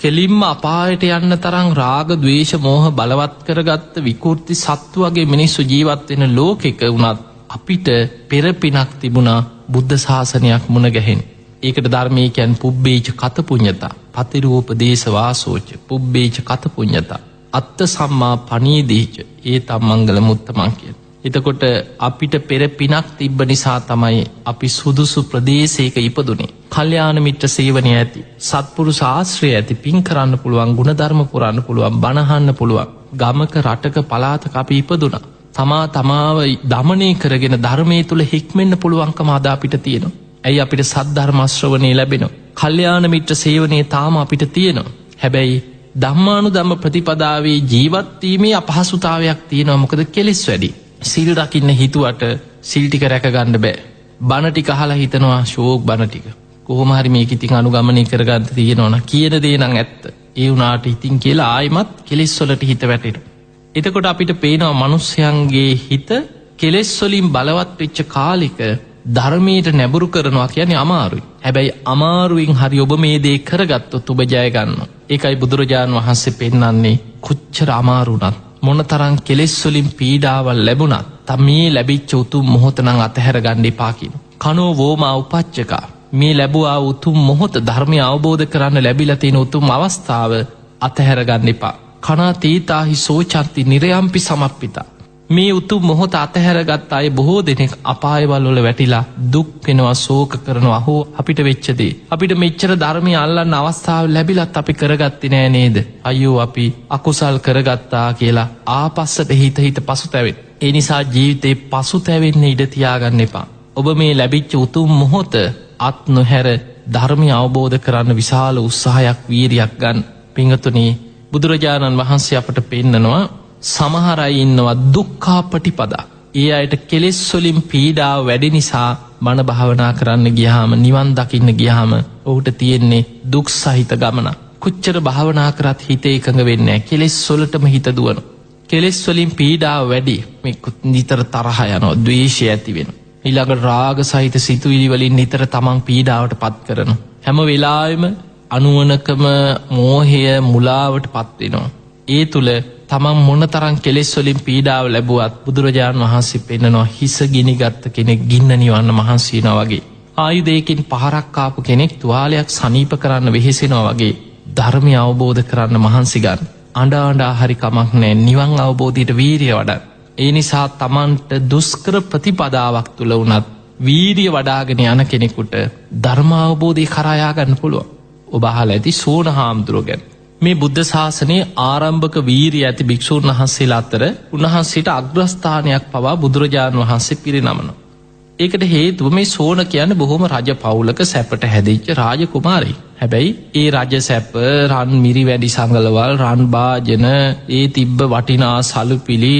කෙලින්ම අපායට යන්න තරම් රාග ද්වේෂ මෝහ බලවත් කරගත්ත විකෘති සත්තු වගේ මිනිස්සු ජීවත් වෙන ලෝකෙක වුණත් අපිට පෙර පිනක් තිබුණා බුද්ධ ශාසනයක් මුණ ගැහෙන්. ඒකට ධර්මය කියන් පුබ්බේච කත පුඤ්ඤතා පතිරූපදේශ වාසෝච පුබ්බේච කත පුඤ්ඤතා අත්ත සම්මා පනීදීච ඒතම් මංගල මුත්තමන් කියන. එතකොට අපිට පෙර පිනක් තිබ්බ නිසා තමයි අපි සුදුසු ප්‍රදේශයක ඉපදුනේ. කල්යාණ මිත්‍ර සේවනය ඇති සත්පුරුෂ ආශ්‍රය ඇති පින් කරන්න පුළුවන් ගුණධර්ම පුරන්න පුළුවන් බණහන්න පුළුවන් ගමක රටක පළාතක අපි ඉපදුනා. තමාව දමනය කරගෙන ධර්මය තුළ හික්මෙන්න්න පුළුවන්කම අද අපිට තියෙනවා. ඇයි අපිට සද්ධර්මශ්‍රවනය ලැබෙනවා. කල්යාණ මිත්‍ර සේවනයේ තාම අපිට තියෙනවා. හැබැයි ධම්මානු ධම්ම ප්‍රතිපදාවේ ජීවත්වීමේ අපහසුතාවයක් තියෙනවා. මොකද කෙලෙස් වැඩි. සිල් රකින්න හිතුවට සිල්ටික රැකගන්න බෑ. බණටික අහලා හිතනවා ශෝක් බණටික කොහොමහරි මේක ඉතින් අනුගමනය කරගන්න තියෙනවන කියන දේ නම් ඇත්ත. ඒ වුණාට ඉතින් කියලා ආයිමත් කෙලෙස් වලට හිත වැටෙනවා. එතකොට අපිට පේනවා මනුස්්‍යයන්ගේ හිත කෙලෙස්වලින් බලවත් වෙච්ච කාලික ධර්මයට නැබුරු කරනවා කියන්නේ අමාරුයි. හැබැයි අමාරුවෙන් හරි ඔබ මේ දේ කරගත්තොත් ඔබ ජයගන්න. ඒකයි බුදුරජාණන් වහන්සේ පෙන්නන්නේ කොච්චර අමාරුණත් මොන තරං කෙලෙස්වලින් පීඩාවල් ලැබුණත් තම මේ ලැබිච්ච උතුම් මොහොතනං අතහැර ගණ්ඩ පාකින. කනෝ වෝමා උපච්චකා මේ ලැබවා උතුම් මොහොත ධර්මය අවබෝධ කරන්න ලැබිලතින උතුම් අවස්ථාව අතහැර ගන්න එපා. කනා තීතාහි සෝචන්ති නිරයම්පි සමප්පිතා. මේ උතුම් මොහොත අතහැරගත් අය බොහෝ දෙනෙක් අපායවල් වල වැටිලා දුක්වෙනවා සෝක කරනවා හෝ අපිට වෙච්චදේ. අපිට මෙච්චර ධර්මය අල්ලන්න අවස්ථාව ලැබිලත් අපි කරගත්ති නෑ නේද. අයෝ අපි අකුසල් කරගත්තා කියලා ආපස්සට හිත පසු තැවෙත්. ඒ නිසා ජීවිතේ පසු තැවෙන්න ඉඩ තියාගන්න එපා. ඔබ මේ ලැබිච්ච උතුම් මොහොත අත් නොහැර ධර්මය අවබෝධ කරන්න විශාල උත්සාහයක් වීරියක් ගන්න. පිංගතුනී බුදුරජාණන් වහන්සේ අපට පෙන්නනවා සමහරයි ඉන්නවා දුක්ඛා පටිපදා. ඒ අයට කෙලෙස්වලින් පීඩාව වැඩි නිසා මන භාවනා කරන්න ගියාම නිවන් දකින්න ගියාම ඔහුට තියෙන්නේ දුක් සහිත ගමන. කොච්චර භාවනා කරත් හිත එකඟ වෙන්නේ නැහැ. කෙලෙස් වලටම හිත දුවනවා. කෙලෙස් වලින් පීඩාව වැඩි. මේ නිතර තරහ යනවා, ද්වේෂය ඇති වෙනවා. ඊළඟ රාග සහිත සිතුවිලි වලින් නිතර තමන් පීඩාවට පත් කරනවා. හැම වෙලාවෙම අනුවණකම මෝහය මුලාවට පත් වෙනවා. ඒ තුල තමන් මොනතරම් කෙලෙස් වලින් පීඩාව ලැබුවත් බුදුරජාණන් වහන්සේ පෙන්නනවා හිස ගිනිගත් කෙනෙක් ගින්න නිවන්න මහන්සි වෙනවා වගේ. ආයුධයකින් පහරක් ආපු කෙනෙක් තුවාලයක් සනීප කරන්න වෙහෙසෙනවා වගේ ධර්මය අවබෝධ කරන්න මහන්සි ගන්න. අඬ අඬා හරි කමක් නැහැ. නිවන් අවබෝධයට වීරිය වඩන්න. ඒ නිසා තමන්ට දුෂ්කර ප්‍රතිපදාවක් තුල වුණත් වීරිය වඩාගෙන යන කෙනෙකුට ධර්ම අවබෝධය කරා යා ගන්න පුළුවන්. ඔබ අහලා ඇති සෝන හාමුදුරුවෝ ගැන. මේ බුද්ධ ශාසනයේ ආරම්භක වීරිය ඇති භික්ෂූන් වහන්සේලා අතර උන්වහන්සේට අග්‍රස්ථානයක් පවා බුදුරජාණන් වහන්සේ පිරිනමනවා. ඒකට හේතුව මේ සෝන කියන්නේ බොහොම රජ පවුලක සැපට හැදිච්ච රාජකුමාරයෙක්. හැබැයි ඒ රජ සැප රන් මිරි වැඩි සංගලවල් රන් භාජන ඒ තිබ්බ වටිනා සලුපිලි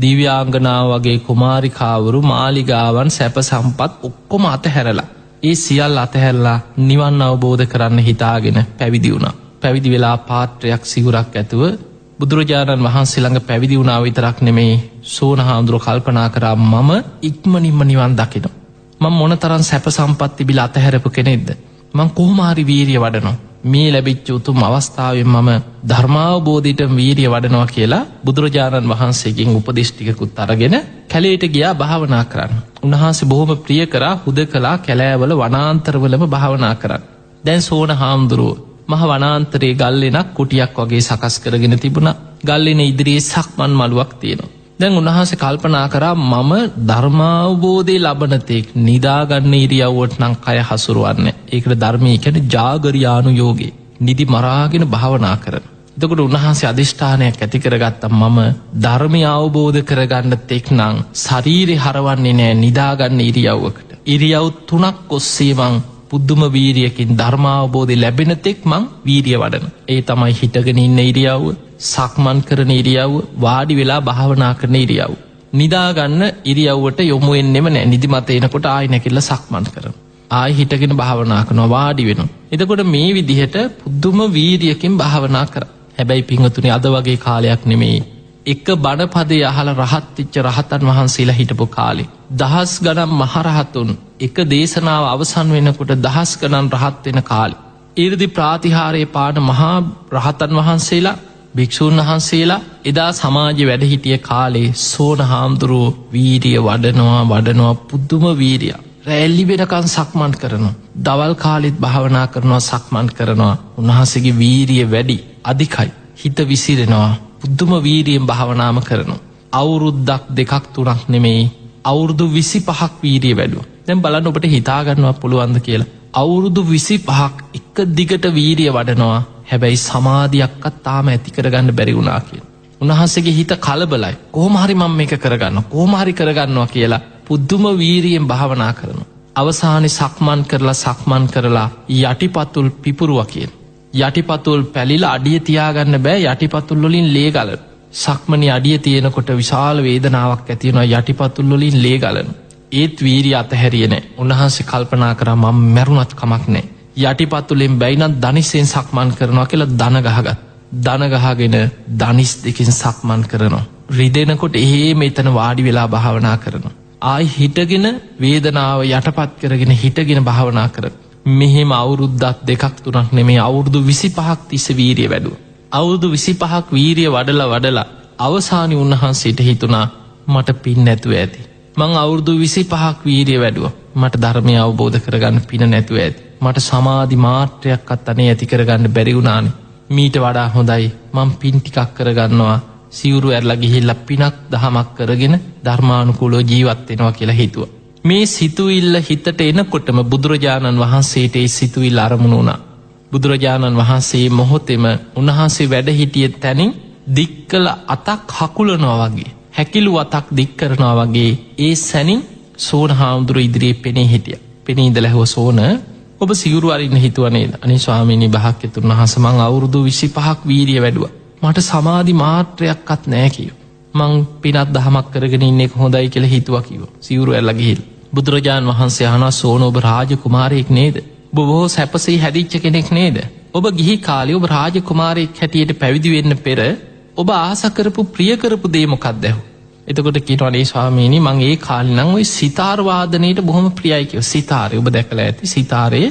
දිව්‍යාංගනා වගේ කුමාරිකාවරු මාලිගාවන් සැප සම්පත් ඔක්කොම අතහැරලා ඒ සියල්ල අතහැරලා නිවන් අවබෝධ කරන්න හිතාගෙන පැවිදි වුණා. පැවිදි වෙලා පාත්‍රයක් සිවුරක් ඇතුව බුදුරජාණන් වහන්සේ ළඟ පැවිදි වුණා විතරක් නෙමෙයි සෝන හාමුදුරුවෝ කල්පනා කරා මම ඉක්මනින්ම නිවන් දකිනවා. මම මොනතරම් සැප සම්පත් තිබිලා අතහැරපු කෙනෙක්ද? මම කොහොම හරි වීරිය වඩනවා. මේ ලැබිච්ච උතුම් අවස්ථාවෙන් මම ධර්මාවබෝධයට වීරිය වඩනවා කියලා බුදුරජාණන් වහන්සේගෙන් උපදෙස් ටිකකුත් අරගෙන කැලේට ගියා භාවනා කරන්න. උන්වහන්සේ බොහොම ප්‍රිය කරා හුදකලා කැලෑවල වනාන්තරවලම භාවනා කරන්න. දැන් සෝන හාමුදුරුවෝ මහ වනාන්තරයේ ගල්ලෙනක් කුටියක් වගේ සකස් කරගෙන තිබුණා. ගල්ලෙන ඉදිරියේ සක්මන් මළුවක් තියෙනවා. දැන් උන්වහන්සේ කල්පනා කරා මම ධර්මාවබෝධය ලබන තෙක් නිදාගන්න ඉරියව්වට නම් කය හසුරවන්නේ. ඒකට ධර්මයේ කියන්නේ ජාගරියානුයෝගේ. නිදි මරාගෙන භාවනා කරන. එතකොට උන්වහන්සේ අදිෂ්ඨානයක් ඇති කරගත්තා මම ධර්මය අවබෝධ කරගන්න තෙක් නම් ශරීරේ හරවන්නේ නැහැ නිදාගන්න ඉරියව්වකට. ඉරියව් 3ක් ඔස්සේ මං පුදුම වීරියකින් ධර්මාවබෝධය ලැබෙන තෙක් මං වීරිය වඩන. ඒ තමයි හිටගෙන ඉන්න ඉරියව්ව, සක්මන් කරන ඉරියව්ව, වාඩි වෙලා භාවනා කරන ඉරියව්ව. නිදාගන්න ඉරියව්වට යොමු වෙන්නෙම නැහැ. නිදිමත එනකොට ආයි නැගිටලා සක්මන් කරනවා. ආයි හිටගෙන භාවනා කරනවා, වාඩි වෙනවා. එතකොට මේ විදිහට පුදුම වීරියකින් භාවනා කරා. හැබැයි පින්වතුනි අද වගේ කාලයක් නෙමෙයි. එක බණපදේ අහලා රහත් වෙච්ච රහතන් වහන්සේලා හිටපු කාලේ. දහස් ගණන් මහරහතුන් එක දේශනාව අවසන් වෙනකොට දහස් ගණන් රහත් වෙන කාලේ. ඊර්දි ප්‍රාතිහාරයේ පාන මහා රහතන් වහන්සේලා භික්ෂූන් වහන්සේලා එදා සමාජෙ වැඩ හිටිය කාලේ සෝන හාමුදුරුවෝ වීරිය වඩනවා පුදුම වීරිය. රැලි වෙනකන් සක්මන් කරනවා. දවල් කාලෙත් භාවනා කරනවා සක්මන් කරනවා. උන්වහන්සේගේ වීරිය වැඩි අධිකයි. හිත විසිරෙනවා. පුදුම වීරියෙන් භාවනාම කරනවා. අවුරුද්දක් දෙකක් තුනක් නෙමෙයි අවුරුදු 25ක් වීරිය වැඩුවා. දැන් බලන්න ඔබට හිතා ගන්නවා පුළුවන්ද කියලා. අවුරුදු 25ක් එක දිගට වීරිය වඩනවා. හැබැයි සමාධියක්වත් තාම ඇති කරගන්න බැරි වුණා කියලා. උන්වහන්සේගේ හිත කලබලයි. කොහොම හරි මම මේක කරගන්නවා. කොහොම හරි කරගන්නවා කියලා පුදුම වීරියෙන් භාවනා කරනවා. අවසානයේ සක්මන් කරලා යටිපතුල් පිපුරුවා කියන. යටිපතුල් පැලිලා අඩිය තියාගන්න බෑ. යටිපතුල් වලින් ලේ ගලන. සක්මනේ අඩිය තියෙනකොට විශාල වේදනාවක් ඇති වෙනවා. යටිපතුල් වලින් ලේ ගලන. ඒත් වීරිය අතහැරියේ නැහැ. උන්වහන්සේ කල්පනා කරා මම මැරුණත් කමක් නැහැ. යටිපතුලෙන් බැයිනම් දනිස්සෙන් සක්මන් කරනවා කියලා දන ගහගත්. දන ගහගෙන දනිස් දෙකින් සක්මන් කරනවා. රිදෙනකොට එහෙම එතන වාඩි වෙලා භාවනා කරනවා. ආයි හිටගෙන වේදනාව යටපත් කරගෙන හිටගෙන භාවනා කරනවා. මෙහෙම අවුරුද්දක් දෙකක් තුනක් නෙමෙයි අවුරුදු 25ක් තිස්සේ වීරිය වැඩුවා. අවුරුදු 25ක් වීරිය වඩලා අවසානයේ උන්වහන්සේට හිතුණා මට පින් නැතුව ඇති. මං අවුරුදු 25ක් වීරිය වැඩුවා. මට ධර්මය අවබෝධ කරගන්න පින නැතුව ඇති. මට සමාධි මාත්‍රයක්වත් අනේ ඇති කරගන්න බැරි වුණානේ. මීට වඩා හොඳයි මං පින් ටිකක් කරගන්නවා. සිවුරු ඇරලා ගිහිල්ලා පිනක් දහමක් කරගෙන ධර්මානුකූලව ජීවත් වෙනවා කියලා හිතුවා. මේ සිතුවිල්ල හිතට එනකොටම බුදුරජාණන් වහන්සේට ඒ සිතුවිල්ල අරමුණු වුණා. බුදුරජාණන් වහන්සේ මොහොතේම උන්වහන්සේ වැඩ හිටිය තැනින් දික්කල අතක් හකුලනවා වගේ හැකිලු අතක් දික් කරනවා වගේ ඒ සැනින් සෝන හාමුදුරුවෝ ඉදිරියේ පෙනී හිටියා. පෙනී ඉඳලා හො සෝන ඔබ සිවුරු අරින්න හිතුවා නේද? අනේ ස්වාමීනි භාග්‍යතුන් වහන්සේ මං අවුරුදු 25ක් වීරිය වැඩුවා. මට සමාධි මාත්‍රයක්වත් නැහැ කිව්වා. මං පිනක් දහමක් කරගෙන ඉන්න එක හොඳයි කියලා හිතුවා කිව්වා. සිවුරු ඇරලා ගිහින් බුදුරජාන් වහන්සේ අහනවා සෝන ඔබ රාජකුමාරයෙක් නේද? ඔබ බොහෝ සැපසේ හැදිච්ච කෙනෙක් නේද? ඔබ ගිහි කාලේ ඔබ රාජකුමාරයෙක් හැටියට පැවිදි වෙන්න පෙර ඔබ ආස කරපු ප්‍රිය කරපු දේ මොකක්ද? එතකොට කියනවා නේ ස්වාමීනි මං ඒ කාලේ නම් ওই සිතාර වාදනයේට බොහොම ප්‍රියයි කිව්වා. සිතාරේ ඔබ දැකලා ඇති සිතාරේ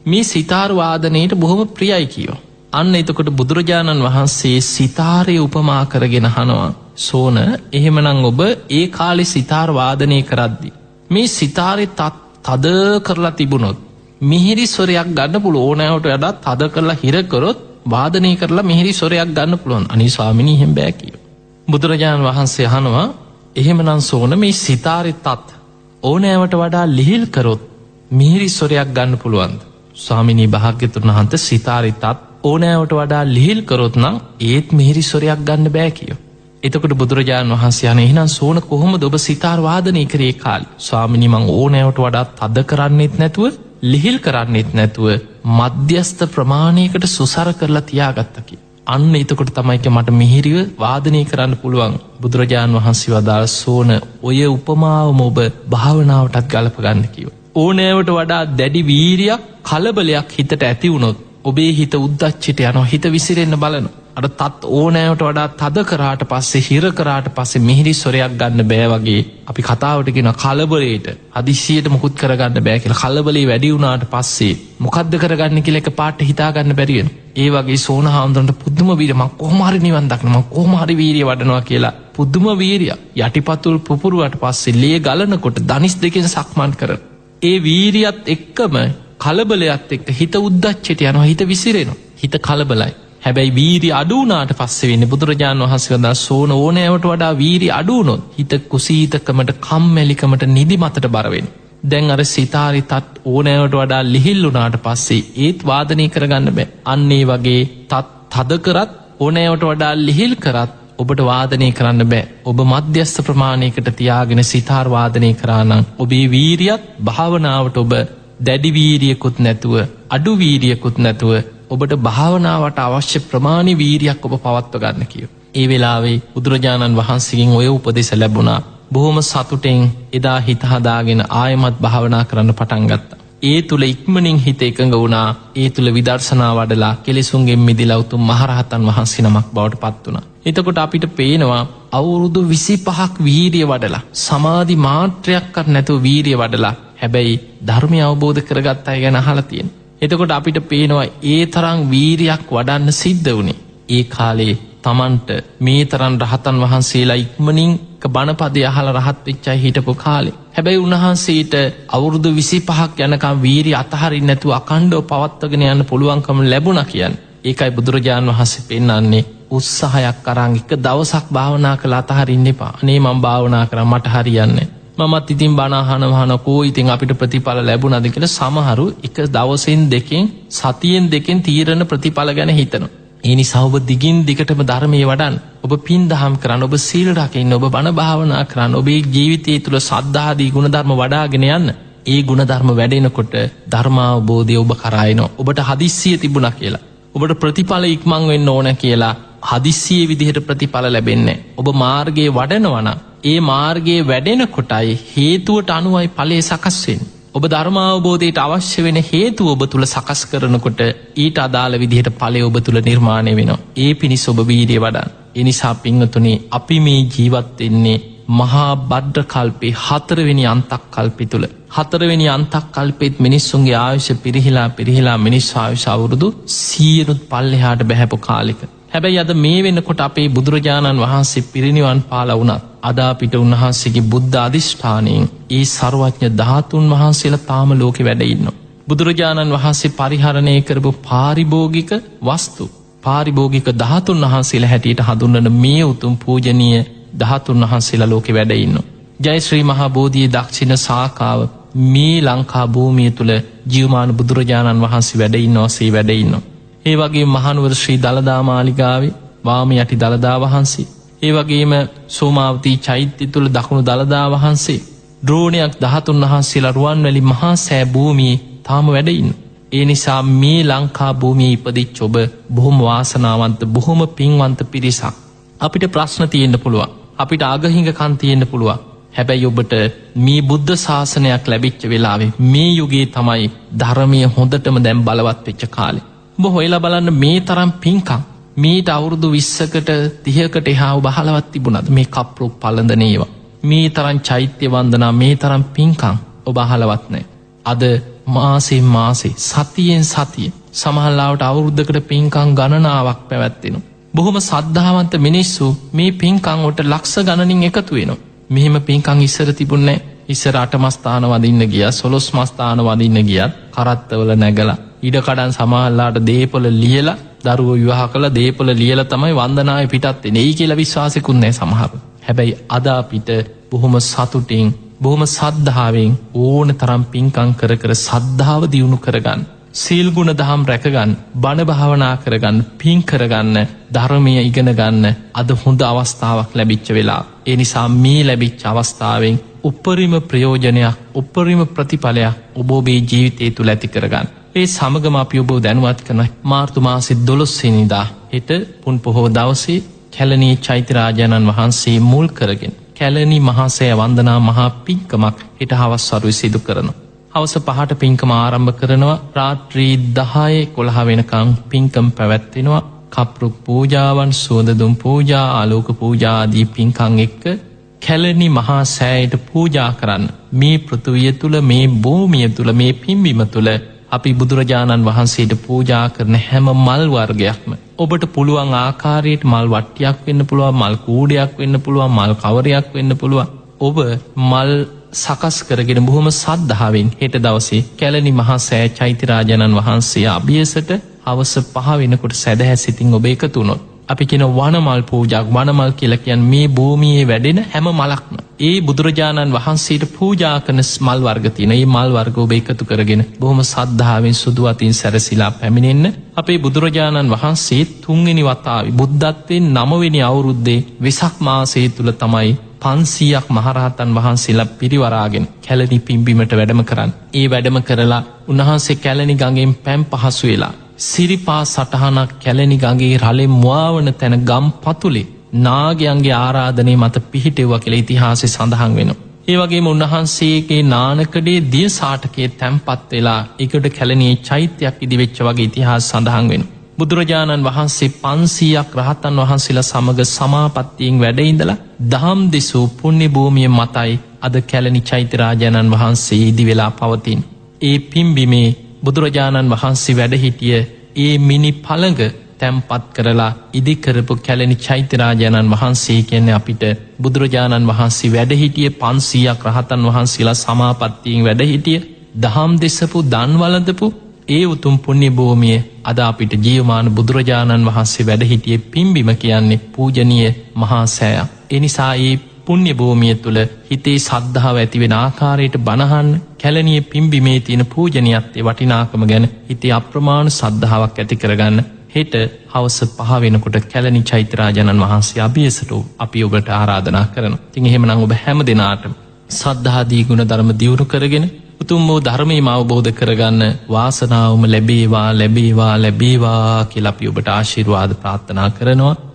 මේ සිතාර වාදනයේට බොහොම ප්‍රියයි කිව්වා. අන්න එතකොට බුදුරජාණන් වහන්සේ සිතාරය උපමා කරගෙන අහනවා සෝන එහෙමනම් ඔබ ඒ කාලේ සිතාර වාදනය කරද්දි මේ සිතාරේ තද කරලා තිබුණොත් මිහිරි ස්වරයක් ගන්න පුළුවන් ඕනෑවට වඩා තද කරලා හිර කරොත් වාදනය කරලා මිහිරි ස්වරයක් ගන්න පුළුවන්. අනේ ස්වාමිනී එහෙම බෑ කිය. බුදුරජාණන් වහන්සේ අහනවා එහෙමනම් සෝන මේ සිතාරේ තත් ඕනෑවට වඩා ලිහිල් කරොත් මිහිරි ස්වරයක් ගන්න පුළුවන්ද? ස්වාමිනී භාග්‍යතුන් වහන්සේ සිතාරේ තත් ඕනෑවට වඩා ලිහිල් කරොත් නම් ඒත් මිහිරි ස්වරයක් ගන්න බෑ කියෝ. එතකොට බුදුරජාණන් වහන්සේ අනේ එහෙනම් සෝන කොහොමද ඔබ සිතාර වාදනය කරේ කාලේ? ස්වාමිනී මං ඕනෑවට වඩා තද කරන්නෙත් නැතුව ලිහිල් කරන්නෙත් නැතුව මධ්‍යස්ථ ප්‍රමාණයකට සුසර කරලා තියාගත්තා කිය. අන්න එතකොට තමයි මට මිහිරිව වාදනය කරන්න පුළුවන්. බුදුරජාණන් වහන්සේ වදාළ සෝන ඔය උපමාවම ඔබ භාවනාවටත් ගලප ගන්න කිව්වා. ඕනෑවට වඩා දැඩි වීරියක් කලබලයක් හිතට ඇති වුණොත් ඔබේ හිත උද්දච්චයට යනවා, හිත විසිරෙන්න බලනවා. අර තත් ඕනෑවට වඩා තද කරාට පස්සේ හිර කරාට පස්සේ මිහිරි ස්වරයක් ගන්න බෑ වගේ අපි කතාවට කියන කලබලයට හදිස්සියට මුකුත් කරගන්න බෑ කියලා. කලබලේ වැඩි වුණාට පස්සේ මොකද්ද කරගන්න කියලා එකපාරට හිතා ගන්න බැරි වෙනවා. ඒ වගේ සෝන හාමුදුරන්ට පුදුම වීරිය මම කොහොම හරි නිවන් දක්න මම කොහොම හරි වීරිය වඩනවා කියලා පුදුම වීරිය යටිපතුල් පුපුරුවට පස්සේ ලේ ගලනකොට දනිස් දෙකෙන් සක්මන් කරන ඒ වීරියත් එක්කම කලබලයත් එක්ක හිත උද්දච්චයට යනවා, හිත විසිරෙනවා, හිත කලබලයි. හැබැයි වීරි අඩු වුණාට පස්සේ වෙන්නේ බුදුරජාණන් වහන්සේ වදාළ සෝන ඕනෑවට වඩා වීරි අඩු වුණොත් හිත කුසීතකමට කම්මැලිකමට නිදිමතට බර වෙනවා. දැන් අර සිතාරි තත් ඕනෑවට වඩා ලිහිල් වුණාට පස්සේ ඒත් වාදනය කරගන්න බෑ. අන්න ඒ වගේ තද කරත් ඕනෑවට වඩා ලිහිල් කරත් ඔබට වාදනය කරන්න බෑ. ඔබ මධ්‍යස්ථ ප්‍රමාණයකට තියාගෙන සිතාර වාදනය කරා නම් ඔබේ වීරියත් භාවනාවට ඔබ දැඩි වීරියකුත් නැතුව අඩු වීරියකුත් නැතුව ඔබට භාවනාවට අවශ්‍ය ප්‍රමාණි වීරියක් ඔබ පවත්ව ගන්න කියෝ. ඒ වෙලාවේ බුදුරජාණන් වහන්සේගෙන් ඔය උපදෙස ලැබුණා. බොහොම සතුටෙන් එදා හිත හදාගෙන ආයමත් භාවනා කරන්න පටන් ගත්තා. ඒ තුල ඉක්මනින් හිත එකඟ වුණා. ඒ තුල විදර්ශනා වඩලා කෙලෙසුන්ගෙන් මිදලා උතුම් මහරහතන් වහන්සේ නමක් බවට පත් වුණා. එතකොට අපිට පේනවා අවුරුදු 25ක් වීරිය වඩලා සමාධි මාත්‍රයක්වත් නැතුව වීරිය වඩලා හැබැයි ධර්මය අවබෝධ කරගත්ත අය ගැන අහලා තියෙනවා. එතකොට අපිට පේනවා ඒ තරම් වීරියක් වඩන්න සිද්ධ වුණේ ඒ කාලේ තමන්ට මේ තරම් රහතන් වහන්සේලා ඉක්මනින් බණපදේ අහලා රහත් වෙච්ච අය හිටපු කාලේ. හැබැයි උන්වහන්සේට අවුරුදු 25ක් යනකම් වීරිය අතහරින්න නැතුව අඛණ්ඩව පවත්වාගෙන යන්න පුළුවන්කම ලැබුණා කියන්නේ. ඒකයි බුදුරජාණන් වහන්සේ පෙන්නන්නේ උත්සාහයක් අරන් එක දවසක් භාවනා කළා අතහරින්න එපා. අනේ මම භාවනා කරා මට හරියන්නේ මමත් ඉතින් බණ අහනවා කෝ ඉතින් අපිට ප්‍රතිඵල ලැබුණාද කියලා සමහරු එක දවසෙන් දෙකෙන් සතියෙන් දෙකෙන් තීරණ ප්‍රතිඵල ගැන හිතනවා. ඒ නිසා ඔබ දිගින් දිගටම ධර්මයේ වඩන්න. ඔබ පින් දහම් කරන්න, ඔබ සීල රකින්න, ඔබ බණ භාවනා කරන්න, ඔබේ ජීවිතය තුළ සද්ධාදී ගුණධර්ම වඩාගෙන යන්න. ඒ ගුණධර්ම වැඩෙනකොට ධර්මාවබෝධය ඔබ කරා එනවා. ඔබට හදිස්සිය තිබුණා කියලා, ඔබට ප්‍රතිඵල ඉක්මන් වෙන්න ඕන කියලා හදිස්සියේ විදිහට ප්‍රතිඵල ලැබෙන්නේ. ඔබ මාර්ගයේ වඩනවා නම් ඒ මාර්ගයේ වැඩෙන කොටයි හේතුවට අනුවයි ඵලය සකස් වෙන්නේ. ඔබ ධර්මාවබෝධයට අවශ්‍ය වෙන හේතුව ඔබ තුල සකස් කරනකොට ඊට අදාළ විදිහට ඵලය ඔබ තුල නිර්මාණය වෙනවා. ඒ පිණිස ඔබ වීර්යය වඩන්න. ඒ නිසා පින්වතුනි අපි මේ ජීවත් වෙන්නේ මහා බද්ද කල්පේ 4 වෙනි අන්තක් කල්පය තුල. 4 වෙනි අන්තක් කල්පෙත් මිනිස්සුන්ගේ ආයුෂ පිරිහිලා මිනිස්සු ආයුෂ අවුරුදු 100නුත් පල්ලෙහාට බැහැපු කාලෙක. හැබැයි අද මේ වෙනකොට අපේ බුදුරජාණන් වහන්සේ පිරිනිවන් පාලා වුණත් අද අපිට උන්වහන්සේගේ බුද්ධ අධිෂ්ඨානයෙන් ඒ සර්වඥ ධාතුන් වහන්සේලා තාම ලෝකෙ වැඩ ඉන්නවා. බුදුරජාණන් වහන්සේ පරිහරණය කරපු පාරිභෝගික වස්තු, පාරිභෝගික ධාතුන් වහන්සේලා හැටියට හඳුන්වන මේ උතුම් පූජනීය ධාතුන් වහන්සේලා ලෝකෙ වැඩ ඉන්නවා. ජය ශ්‍රී මහා බෝධියේ දක්ෂිණ ශාඛාව මේ ලංකා භූමිය තුල ජීවමාන බුදුරජාණන් වහන්සේ වැඩ ඉන්නවාසේ වැඩ ඉන්නවා. ඒ වගේ මහනුවර ශ්‍රී දළදා මාලිගාවේ වාම යටි දළදා වහන්සේ, ඒ වගේම සෝමාවතී චෛත්‍ය තුල දකුණු දළදා වහන්සේ, ද්‍රෝණයක් ධාතුන් වහන්සේලා රුවන්වැලි මහා සෑ භූමියේ තාම වැඩ ඉන්නවා. ඒ නිසා මේ ලංකා භූමියේ ඉපදිච්ච ඔබ බොහොම වාසනාවන්ත, බොහොම පින්වන්ත පිරිසක්. අපිට ප්‍රශ්න තියෙන්න පුළුවන්, අපිට අගහිඟකම් තියෙන්න පුළුවන්. හැබැයි ඔබට මේ බුද්ධ ශාසනයක් ලැබිච්ච වෙලාවේ මේ යුගයේ තමයි ධර්මයේ හොඳටම දැන් බලවත් වෙච්ච කාලේ. ඔබ හොයලා බලන්න මේ තරම් පින්කම් මීට අවුරුදු 20කට 30කට එහා ඔබ අහලවත් තිබුණාද? මේ කප්රු පළඳන ඒවා, මේ තරම් චෛත්‍ය වන්දනා, මේ තරම් පින්කම් ඔබ අහලවත් නැහැ. අද මාසෙන් මාසේ, සතියෙන් සතිය සමහරවිට අවුරුද්දකට පින්කම් ගණනාවක් පැවැත්වෙනවා. බොහොම සද්ධාවන්ත මිනිස්සු මේ පින්කම් වලට ලක්ෂ ගණනින් එකතු වෙනවා. මෙහෙම පින්කම් ඉස්සර තිබුණේ නැහැ. ඉස්සර අටමස්ථාන වදින්න ගියා, සොළොස්මස්ථාන වදින්න ගියත් කරත්තවල නැගලා ඉඩ කඩන් සමහරලාට දීපොළ ලියලා දරුවෝ විවාහ කළා, දීපොළ ලියලා තමයි වන්දනාවේ පිටත් වෙන්නේ. එයි කියලා විශ්වාසිකුත් නැහැ සමහරව. හැබැයි අද අපිට බොහොම සතුටින්, බොහොම සද්ධාවෙන් ඕන තරම් පින්කම් කර කර සද්ධාව දියුණු කරගන්න, සීල් ගුණ දහම් රැකගන්න, බණ භාවනා කරගන්න, පින් කරගන්න, ධර්මය ඉගෙන ගන්න අද හොඳ අවස්ථාවක් ලැබිච්ච වෙලාව. ඒ නිසා මේ ලැබිච්ච අවස්ථාවෙන් උපරිම ප්‍රයෝජනයක්, උපරිම ප්‍රතිඵලයක් ඔබ ඔබේ ජීවිතය තුළ ඇති කරගන්න. ඒ සමගම අපි ඔබ දැනුවත් කරන මාර්තු මාසේ 12 වෙනිදා හෙට පුන් පොහොව දවසේ කැලණියේ චෛත්‍යරාජානන් වහන්සේ මුල් කරගෙන කැලණි මහා සෑය වන්දනා මහා පින්කමක් හෙට හවස් වරුවේ සිදු කරනවා. හවස 5ට පින්කම ආරම්භ කරනවා. රාත්‍රී 10-11 වෙනකම් පින්කම් පැවැත්වෙනවා. කප්රුක් පූජාවන්, සුවඳ දුම් පූජා, ආලෝක පූජා ආදී පින්කම් එක්ක කැලණි මහා සෑයට පූජා කරන්න. මේ පෘථුවිය තුල, මේ භූමිය තුල, මේ පින්බිම තුල අපි බුදුරජාණන් වහන්සේට පූජා කරන හැම මල් වර්ගයක්ම ඔබට පුළුවන් ආකාරයට මල් වට්ටියක් වෙන්න පුළුවන්, මල් කූඩයක් වෙන්න පුළුවන්, මල් කවරයක් වෙන්න පුළුවන්. ඔබ මල් සකස් කරගෙන බොහොම සද්ධාවෙන් හෙට දවසේ කැලණි මහා සෑය චෛත්‍යරාජානන් වහන්සේ අභියසට හවස 5 වෙනකොට සැදැහැ සිතින් ඔබ එකතු වුණොත් අපි කියන වනමල් පූජාවක්. වනමල් කියලා කියන්නේ මේ භූමියේ වැඩෙන හැම මලක්ම. ඒ බුදුරජාණන් වහන්සේට පූජා කරන මල් වර්ග තියෙන. මේ මල් වර්ග ඔබ එකතු කරගෙන බොහොම සද්ධාවෙන් සුදු අතින් සැරසිලා පැමිණෙන්න. අපේ බුදුරජාණන් වහන්සේ 3 වෙනි වතාවේ බුද්ධත්වයෙන් 9 වෙනි අවුරුද්දේ වෙසක් මාසයේ තුල තමයි 500ක් මහරහතන් වහන්සේලා පිරිවරාගෙන කැලණි පිම්බිමට වැඩම කරන්නේ. ඒ වැඩම කරලා උන්වහන්සේ කැලණි ගඟෙන් පැන් පහසු වෙලා සිරිපා සටහනක් කැලණි ගඟේ රළේ මුවාවන තැන ගම් පතුලේ නාගයන්ගේ ආරාධනය මත පිහිටෙව්වා කියලා ඉතිහාසයේ සඳහන් වෙනවා. ඒ වගේම උන්වහන්සේගේ නානකඩේ දිය සාටකයේ තැන්පත් වෙලා ඒකට කැලණියේ චෛත්‍යයක් ඉදිවෙච්ච වගේ ඉතිහාස සඳහන් වෙනවා. බුදුරජාණන් වහන්සේ 500ක් රහතන් වහන්සේලා සමග සමාපත්තියෙන් වැඩ ඉඳලා දහම් දෙසූ පුණ්‍ය භූමිය මතයි අද කැලණි චෛත්‍යරාජානන් වහන්සේ ඉදි වෙලා පවතින. ඒ පිම්බිමේ බුදුරජාණන් වහන්සේ වැඩ සිටිය ඒ මිනි පළඟ තැන්පත් කරලා ඉදි කරපු කැලණි චෛත්‍යරාජානන් වහන්සේ කියන්නේ අපිට බුදුරජාණන් වහන්සේ වැඩ සිටිය 500ක් රහතන් වහන්සේලා සමාපත්තියෙන් වැඩ සිටිය දහම් දෙසපු දන් වළඳපු ඒ උතුම් පුණ්‍ය භූමිය අද අපිට ජීවමාන බුදුරජාණන් වහන්සේ වැඩ සිටියේ පිම්බිම කියන්නේ පූජනීය මහා සෑය. ඒ නිසා මේ පුණ්‍ය භූමිය තුල හිතේ සද්ධාව ඇති වෙන ආකාරයට බණහන් කැලණියේ පිම්බිමේ තියෙන පූජනීයත්වයේ වටිනාකම ගැන හිතේ අප්‍රමාණ සද්ධාාවක් ඇති කරගන්න හෙට හවස 5 වෙනකොට කැලණි චෛත්‍යරාජානන් වහන්සේ අභියසට අපි ඔබට ආරාධනා කරනවා. ඉතින් එහෙමනම් ඔබ හැම දිනාටම සද්ධාදී ගුණ ධර්ම දියුණු කරගෙන උතුම් වූ ධර්මයම අවබෝධ කරගන්න වාසනාවම ලැබේවා කියලා අපි ඔබට ආශිර්වාද ප්‍රාර්ථනා කරනවා.